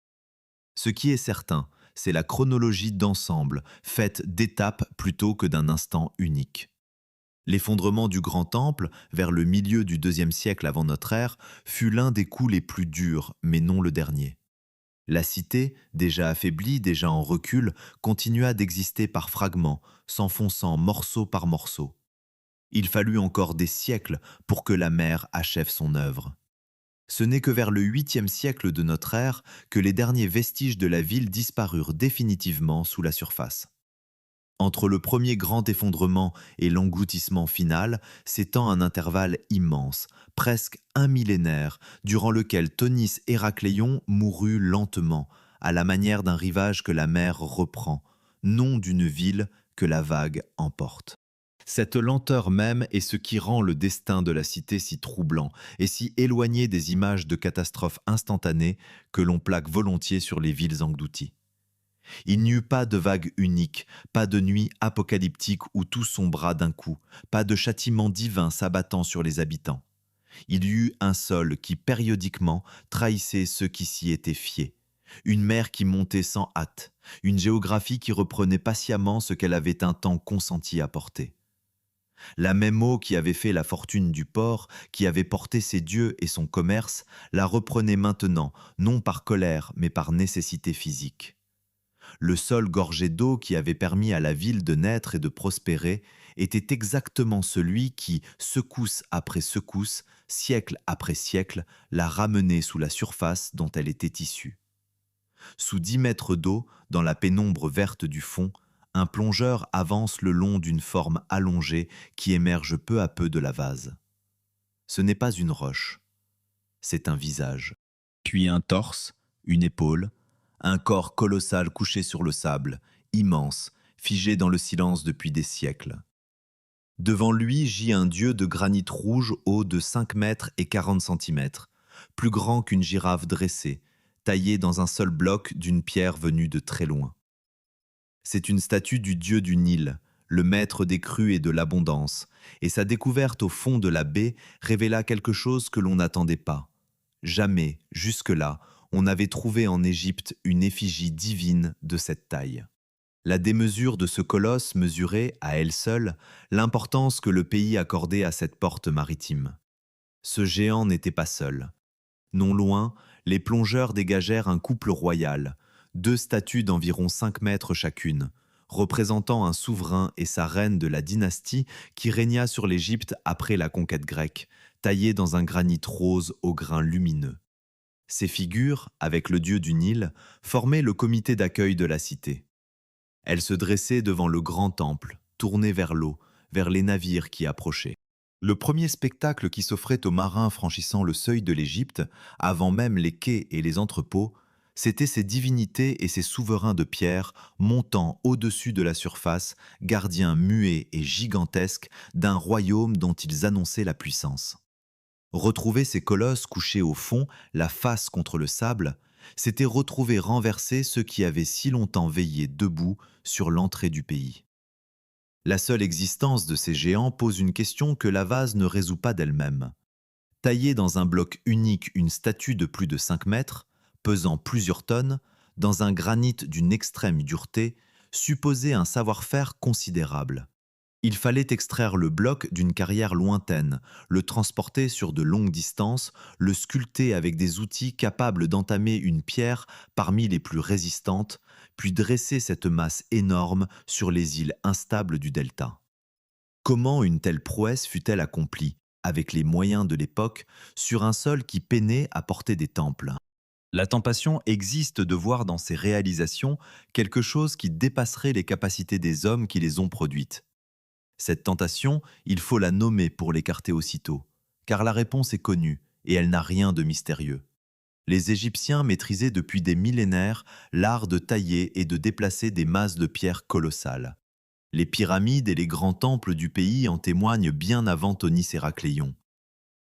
Ce qui est certain, c'est la chronologie d'ensemble, faite d'étapes plutôt que d'un instant unique. L'effondrement du Grand Temple, vers le milieu du IIe siècle avant notre ère, fut l'un des coups les plus durs, mais non le dernier. La cité, déjà affaiblie, déjà en recul, continua d'exister par fragments, s'enfonçant morceau par morceau. Il fallut encore des siècles pour que la mer achève son œuvre. Ce n'est que vers le 8e siècle de notre ère que les derniers vestiges de la ville disparurent définitivement sous la surface. Entre le premier grand effondrement et l'engloutissement final s'étend un intervalle immense, presque un millénaire, durant lequel Tonis Héracléon mourut lentement, à la manière d'un rivage que la mer reprend, non d'une ville que la vague emporte. Cette lenteur même est ce qui rend le destin de la cité si troublant et si éloigné des images de catastrophes instantanées que l'on plaque volontiers sur les villes englouties. Il n'y eut pas de vague unique, pas de nuit apocalyptique où tout sombra d'un coup, pas de châtiment divin s'abattant sur les habitants. Il y eut un sol qui périodiquement trahissait ceux qui s'y étaient fiés, une mer qui montait sans hâte, une géographie qui reprenait patiemment ce qu'elle avait un temps consenti à porter. La même eau qui avait fait la fortune du port, qui avait porté ses dieux et son commerce, la reprenait maintenant, non par colère, mais par nécessité physique. Le sol gorgé d'eau qui avait permis à la ville de naître et de prospérer était exactement celui qui, secousse après secousse, siècle après siècle, la ramenait sous la surface dont elle était issue. Sous 10 mètres d'eau, dans la pénombre verte du fond, un plongeur avance le long d'une forme allongée qui émerge peu à peu de la vase. Ce n'est pas une roche, c'est un visage. Puis un torse, une épaule, un corps colossal couché sur le sable, immense, figé dans le silence depuis des siècles. Devant lui gît un dieu de granit rouge haut de 5 mètres et 40 centimètres, plus grand qu'une girafe dressée, taillé dans un seul bloc d'une pierre venue de très loin. C'est une statue du dieu du Nil, le maître des crues et de l'abondance, et sa découverte au fond de la baie révéla quelque chose que l'on n'attendait pas. Jamais, jusque-là, on n'avait trouvé en Égypte une effigie divine de cette taille. La démesure de ce colosse mesurait, à elle seule, l'importance que le pays accordait à cette porte maritime. Ce géant n'était pas seul. Non loin, les plongeurs dégagèrent un couple royal, 2 statues d'environ 5 mètres chacune, représentant un souverain et sa reine de la dynastie qui régna sur l'Égypte après la conquête grecque, taillées dans un granit rose au grain lumineux. Ces figures, avec le dieu du Nil, formaient le comité d'accueil de la cité. Elles se dressaient devant le grand temple, tournées vers l'eau, vers les navires qui approchaient. Le premier spectacle qui s'offrait aux marins franchissant le seuil de l'Égypte, avant même les quais et les entrepôts, c'étaient ces divinités et ces souverains de pierre montant au-dessus de la surface, gardiens muets et gigantesques d'un royaume dont ils annonçaient la puissance. Retrouver ces colosses couchés au fond, la face contre le sable, c'était retrouver renversés ceux qui avaient si longtemps veillé debout sur l'entrée du pays. La seule existence de ces géants pose une question que la vase ne résout pas d'elle-même. Tailler dans un bloc unique une statue de plus de 5 mètres, pesant plusieurs tonnes, dans un granit d'une extrême dureté, supposait un savoir-faire considérable. Il fallait extraire le bloc d'une carrière lointaine, le transporter sur de longues distances, le sculpter avec des outils capables d'entamer une pierre parmi les plus résistantes, puis dresser cette masse énorme sur les îles instables du delta. Comment une telle prouesse fut-elle accomplie, avec les moyens de l'époque, sur un sol qui peinait à porter des temples? La tentation existe de voir dans ces réalisations quelque chose qui dépasserait les capacités des hommes qui les ont produites. Cette tentation, il faut la nommer pour l'écarter aussitôt, car la réponse est connue et elle n'a rien de mystérieux. Les Égyptiens maîtrisaient depuis des millénaires l'art de tailler et de déplacer des masses de pierres colossales. Les pyramides et les grands temples du pays en témoignent bien avant Tonis Héracléon.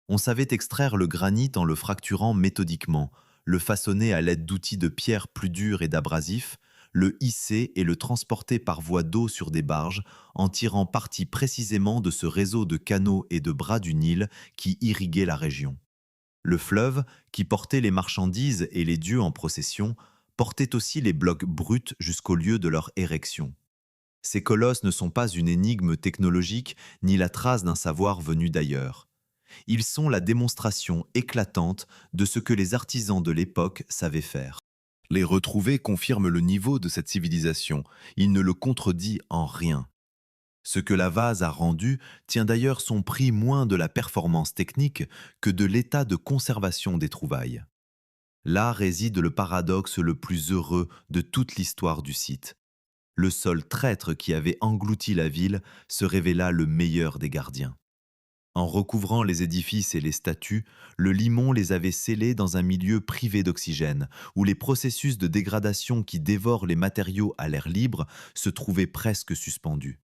On savait extraire le granit en le fracturant méthodiquement, le façonner à l'aide d'outils de pierre plus durs et d'abrasifs, le hisser et le transporter par voie d'eau sur des barges, en tirant parti précisément de ce réseau de canaux et de bras du Nil qui irriguait la région. Le fleuve, qui portait les marchandises et les dieux en procession, portait aussi les blocs bruts jusqu'au lieu de leur érection. Ces colosses ne sont pas une énigme technologique ni la trace d'un savoir venu d'ailleurs. Ils sont la démonstration éclatante de ce que les artisans de l'époque savaient faire. Les retrouver confirment le niveau de cette civilisation, il ne le contredit en rien. Ce que la vase a rendu tient d'ailleurs son prix moins de la performance technique que de l'état de conservation des trouvailles. Là réside le paradoxe le plus heureux de toute l'histoire du site. Le sol traître qui avait englouti la ville se révéla le meilleur des gardiens. En recouvrant les édifices et les statues, le limon les avait scellés dans un milieu privé d'oxygène, où les processus de dégradation qui dévorent les matériaux à l'air libre se trouvaient presque suspendus.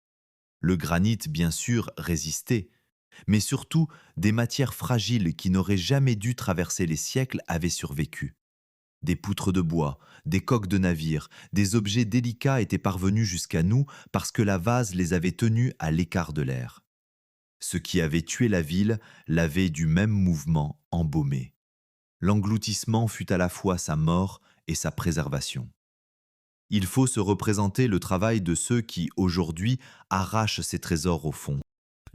Le granit, bien sûr, résistait, mais surtout, des matières fragiles qui n'auraient jamais dû traverser les siècles avaient survécu. Des poutres de bois, des coques de navires, des objets délicats étaient parvenus jusqu'à nous parce que la vase les avait tenus à l'écart de l'air. Ce qui avait tué la ville l'avait du même mouvement embaumé. L'engloutissement fut à la fois sa mort et sa préservation. Il faut se représenter le travail de ceux qui, aujourd'hui, arrachent ces trésors au fond.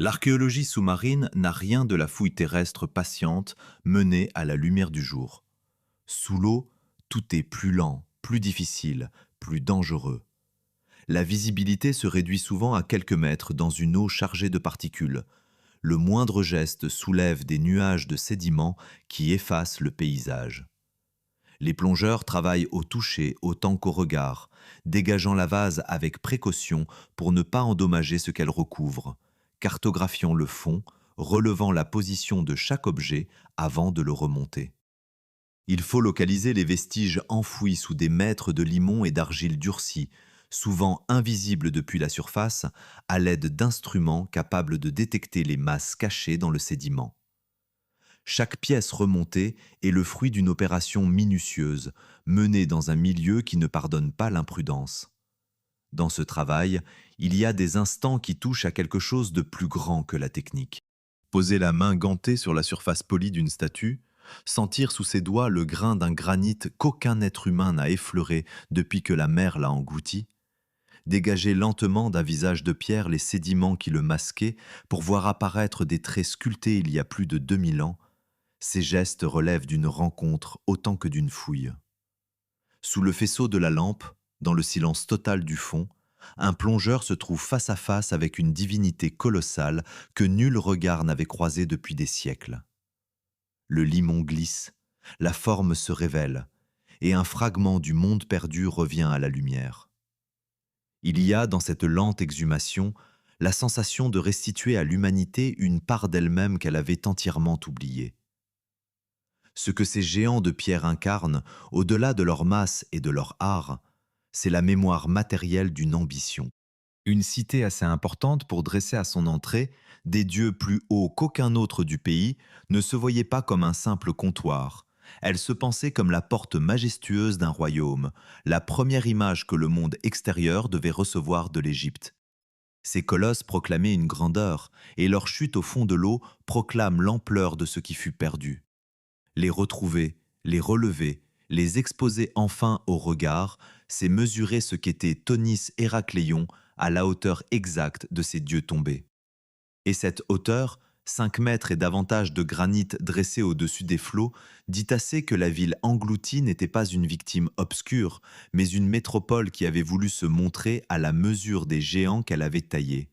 L'archéologie sous-marine n'a rien de la fouille terrestre patiente menée à la lumière du jour. Sous l'eau, tout est plus lent, plus difficile, plus dangereux. La visibilité se réduit souvent à quelques mètres dans une eau chargée de particules. Le moindre geste soulève des nuages de sédiments qui effacent le paysage. Les plongeurs travaillent au toucher autant qu'au regard, dégageant la vase avec précaution pour ne pas endommager ce qu'elle recouvre, cartographiant le fond, relevant la position de chaque objet avant de le remonter. Il faut localiser les vestiges enfouis sous des mètres de limon et d'argile durcie, souvent invisibles depuis la surface, à l'aide d'instruments capables de détecter les masses cachées dans le sédiment. Chaque pièce remontée est le fruit d'une opération minutieuse, menée dans un milieu qui ne pardonne pas l'imprudence. Dans ce travail, il y a des instants qui touchent à quelque chose de plus grand que la technique. Poser la main gantée sur la surface polie d'une statue, sentir sous ses doigts le grain d'un granit qu'aucun être humain n'a effleuré depuis que la mer l'a englouti, dégager lentement d'un visage de pierre les sédiments qui le masquaient pour voir apparaître des traits sculptés il y a plus de 2000 ans, ces gestes relèvent d'une rencontre autant que d'une fouille. Sous le faisceau de la lampe, dans le silence total du fond, un plongeur se trouve face à face avec une divinité colossale que nul regard n'avait croisée depuis des siècles. Le limon glisse, la forme se révèle, et un fragment du monde perdu revient à la lumière. Il y a dans cette lente exhumation la sensation de restituer à l'humanité une part d'elle-même qu'elle avait entièrement oubliée. Ce que ces géants de pierre incarnent, au-delà de leur masse et de leur art, c'est la mémoire matérielle d'une ambition. Une cité assez importante pour dresser à son entrée des dieux plus hauts qu'aucun autre du pays ne se voyait pas comme un simple comptoir. Elle se pensait comme la porte majestueuse d'un royaume, la première image que le monde extérieur devait recevoir de l'Égypte. Ces colosses proclamaient une grandeur, et leur chute au fond de l'eau proclame l'ampleur de ce qui fut perdu. Les retrouver, les relever, les exposer enfin au regard, c'est mesurer ce qu'était Tonis Héracléon à la hauteur exacte de ces dieux tombés. Et cette hauteur, 5 mètres et davantage de granit dressé au-dessus des flots, dit assez que la ville engloutie n'était pas une victime obscure, mais une métropole qui avait voulu se montrer à la mesure des géants qu'elle avait taillés.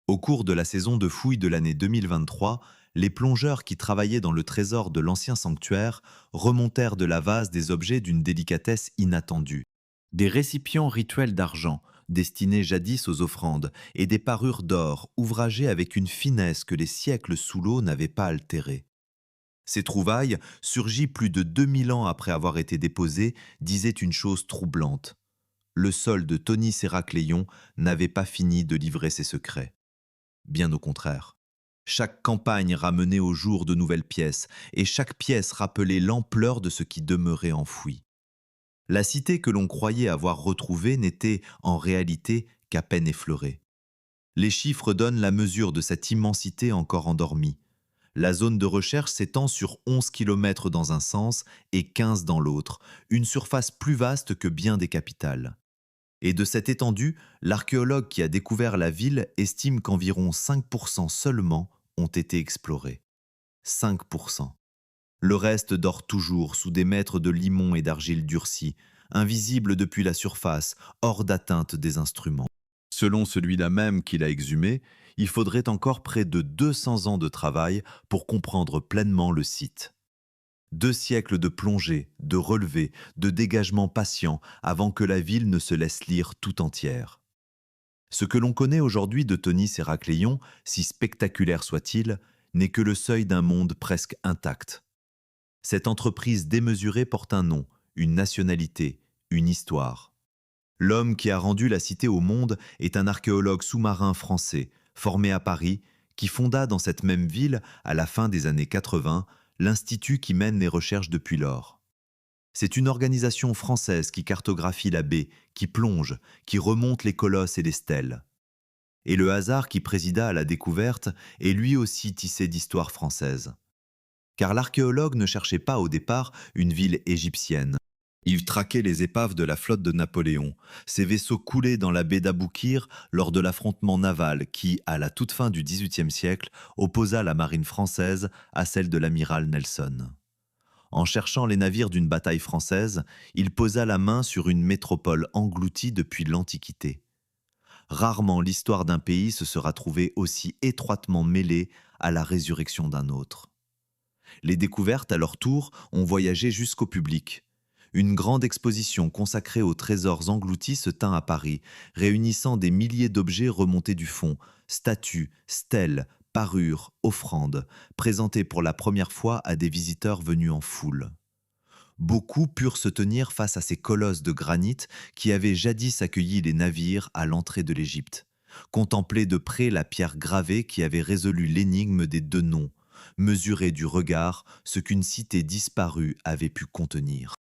Au cours de la saison de fouilles de l'année 2023, les plongeurs qui travaillaient dans le trésor de l'ancien sanctuaire remontèrent de la vase des objets d'une délicatesse inattendue. Des récipients rituels d'argent, destinés jadis aux offrandes, et des parures d'or, ouvragées avec une finesse que les siècles sous l'eau n'avaient pas altérée. Ces trouvailles, surgies plus de 2000 ans après avoir été déposées, disaient une chose troublante. Le sol de Tonis Héracléon n'avait pas fini de livrer ses secrets. Bien au contraire. Chaque campagne ramenait au jour de nouvelles pièces, et chaque pièce rappelait l'ampleur de ce qui demeurait enfoui. La cité que l'on croyait avoir retrouvée n'était, en réalité, qu'à peine effleurée. Les chiffres donnent la mesure de cette immensité encore endormie. La zone de recherche s'étend sur 11 kilomètres dans un sens et 15 dans l'autre, une surface plus vaste que bien des capitales. Et de cette étendue, l'archéologue qui a découvert la ville estime qu'environ 5% seulement ont été explorés. 5%. Le reste dort toujours sous des mètres de limon et d'argile durcie, invisible depuis la surface, hors d'atteinte des instruments. Selon celui-là même qui l'a exhumé, il faudrait encore près de 200 ans de travail pour comprendre pleinement le site. 2 siècles de plongée, de relevés, de dégagement patient avant que la ville ne se laisse lire tout entière. Ce que l'on connaît aujourd'hui de Tonis Héracléon, si spectaculaire soit-il, n'est que le seuil d'un monde presque intact. Cette entreprise démesurée porte un nom, une nationalité, une histoire. L'homme qui a rendu la cité au monde est un archéologue sous-marin français, formé à Paris, qui fonda dans cette même ville, à la fin des années 80, l'institut qui mène les recherches depuis lors. C'est une organisation française qui cartographie la baie, qui plonge, qui remonte les colosses et les stèles. Et le hasard qui présida à la découverte est lui aussi tissé d'histoire française. Car l'archéologue ne cherchait pas au départ une ville égyptienne. Il traquait les épaves de la flotte de Napoléon. Ces vaisseaux coulaient dans la baie d'Aboukir lors de l'affrontement naval qui, à la toute fin du XVIIIe siècle, opposa la marine française à celle de l'amiral Nelson. En cherchant les navires d'une bataille française, il posa la main sur une métropole engloutie depuis l'Antiquité. Rarement l'histoire d'un pays se sera trouvée aussi étroitement mêlée à la résurrection d'un autre. Les découvertes, à leur tour, ont voyagé jusqu'au public. Une grande exposition consacrée aux trésors engloutis se tint à Paris, réunissant des milliers d'objets remontés du fond, statues, stèles, parures, offrandes, présentées pour la première fois à des visiteurs venus en foule. Beaucoup purent se tenir face à ces colosses de granit qui avaient jadis accueilli les navires à l'entrée de l'Égypte, contempler de près la pierre gravée qui avait résolu l'énigme des deux noms, mesurer du regard ce qu'une cité disparue avait pu contenir.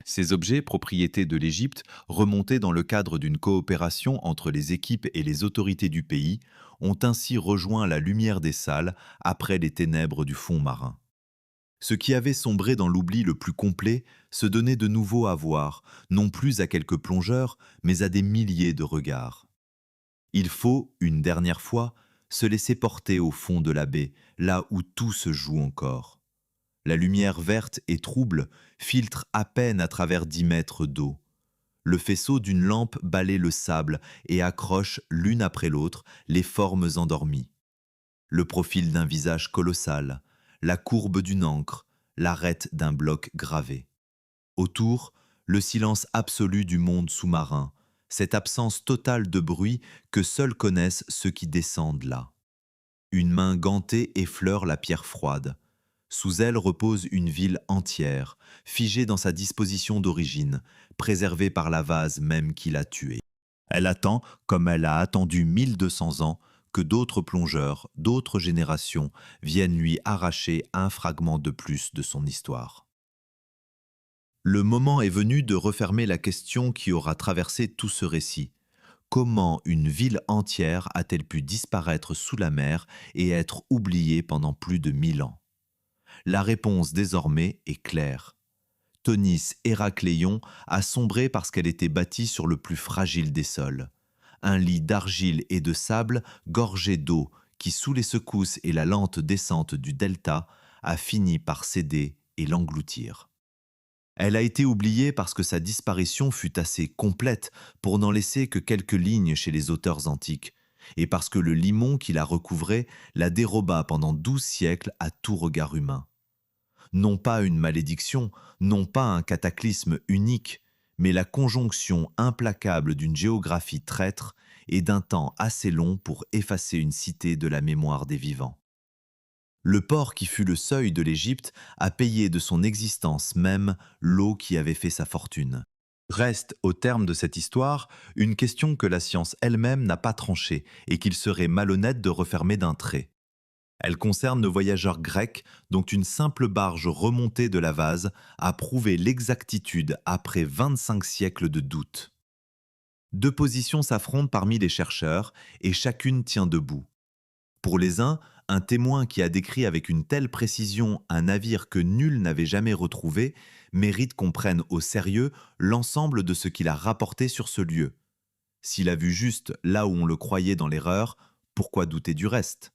Ces objets, propriétés de l'Égypte, remontés dans le cadre d'une coopération entre les équipes et les autorités du pays, ont ainsi rejoint la lumière des salles après les ténèbres du fond marin. Ce qui avait sombré dans l'oubli le plus complet se donnait de nouveau à voir, non plus à quelques plongeurs, mais à des milliers de regards. Il faut, une dernière fois, se laisser porter au fond de la baie, là où tout se joue encore. La lumière verte et trouble filtre à peine à travers 10 mètres d'eau. Le faisceau d'une lampe balaie le sable et accroche l'une après l'autre les formes endormies. Le profil d'un visage colossal, la courbe d'une ancre, l'arête d'un bloc gravé. Autour, le silence absolu du monde sous-marin, cette absence totale de bruit que seuls connaissent ceux qui descendent là. Une main gantée effleure la pierre froide. Sous elle repose une ville entière, figée dans sa disposition d'origine, préservée par la vase même qui l'a tuée. Elle attend, comme elle a attendu 1200 ans, que d'autres plongeurs, d'autres générations viennent lui arracher un fragment de plus de son histoire. Le moment est venu de refermer la question qui aura traversé tout ce récit. Comment une ville entière a-t-elle pu disparaître sous la mer et être oubliée pendant plus de 1000 ans? La réponse désormais est claire. Tonis Héracléon a sombré parce qu'elle était bâtie sur le plus fragile des sols. Un lit d'argile et de sable gorgé d'eau qui, sous les secousses et la lente descente du delta, a fini par céder et l'engloutir. Elle a été oubliée parce que sa disparition fut assez complète pour n'en laisser que quelques lignes chez les auteurs antiques, et parce que le limon qui la recouvrait la déroba pendant 12 siècles à tout regard humain. Non pas une malédiction, non pas un cataclysme unique, mais la conjonction implacable d'une géographie traître et d'un temps assez long pour effacer une cité de la mémoire des vivants. Le port qui fut le seuil de l'Égypte a payé de son existence même l'eau qui avait fait sa fortune. Reste, au terme de cette histoire, une question que la science elle-même n'a pas tranchée et qu'il serait malhonnête de refermer d'un trait. Elle concerne nos voyageurs grecs dont une simple barge remontée de la vase a prouvé l'exactitude après 25 siècles de doute. Deux positions s'affrontent parmi les chercheurs et chacune tient debout. Pour les uns, un témoin qui a décrit avec une telle précision un navire que nul n'avait jamais retrouvé mérite qu'on prenne au sérieux l'ensemble de ce qu'il a rapporté sur ce lieu. S'il a vu juste là où on le croyait dans l'erreur, pourquoi douter du reste?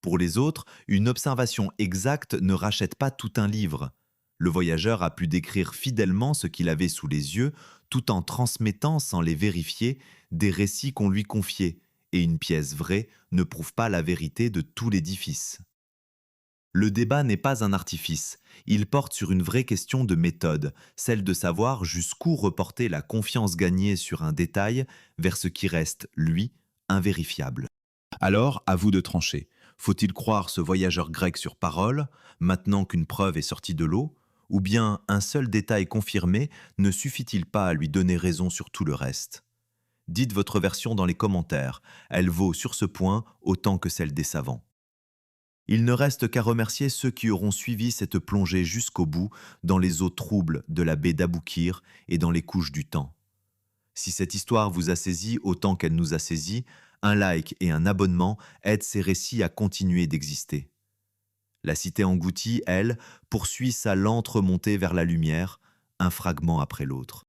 Pour les autres, une observation exacte ne rachète pas tout un livre. Le voyageur a pu décrire fidèlement ce qu'il avait sous les yeux tout en transmettant sans les vérifier des récits qu'on lui confiait, et une pièce vraie ne prouve pas la vérité de tout l'édifice. Le débat n'est pas un artifice, il porte sur une vraie question de méthode, celle de savoir jusqu'où reporter la confiance gagnée sur un détail vers ce qui reste, lui, invérifiable. Alors, à vous de trancher. Faut-il croire ce voyageur grec sur parole, maintenant qu'une preuve est sortie de l'eau, ou bien un seul détail confirmé ne suffit-il pas à lui donner raison sur tout le reste? Dites votre version dans les commentaires, elle vaut sur ce point autant que celle des savants. Il ne reste qu'à remercier ceux qui auront suivi cette plongée jusqu'au bout dans les eaux troubles de la baie d'Aboukir et dans les couches du temps. Si cette histoire vous a saisi autant qu'elle nous a saisi, un like et un abonnement aident ces récits à continuer d'exister. La cité engloutie, elle, poursuit sa lente remontée vers la lumière, un fragment après l'autre.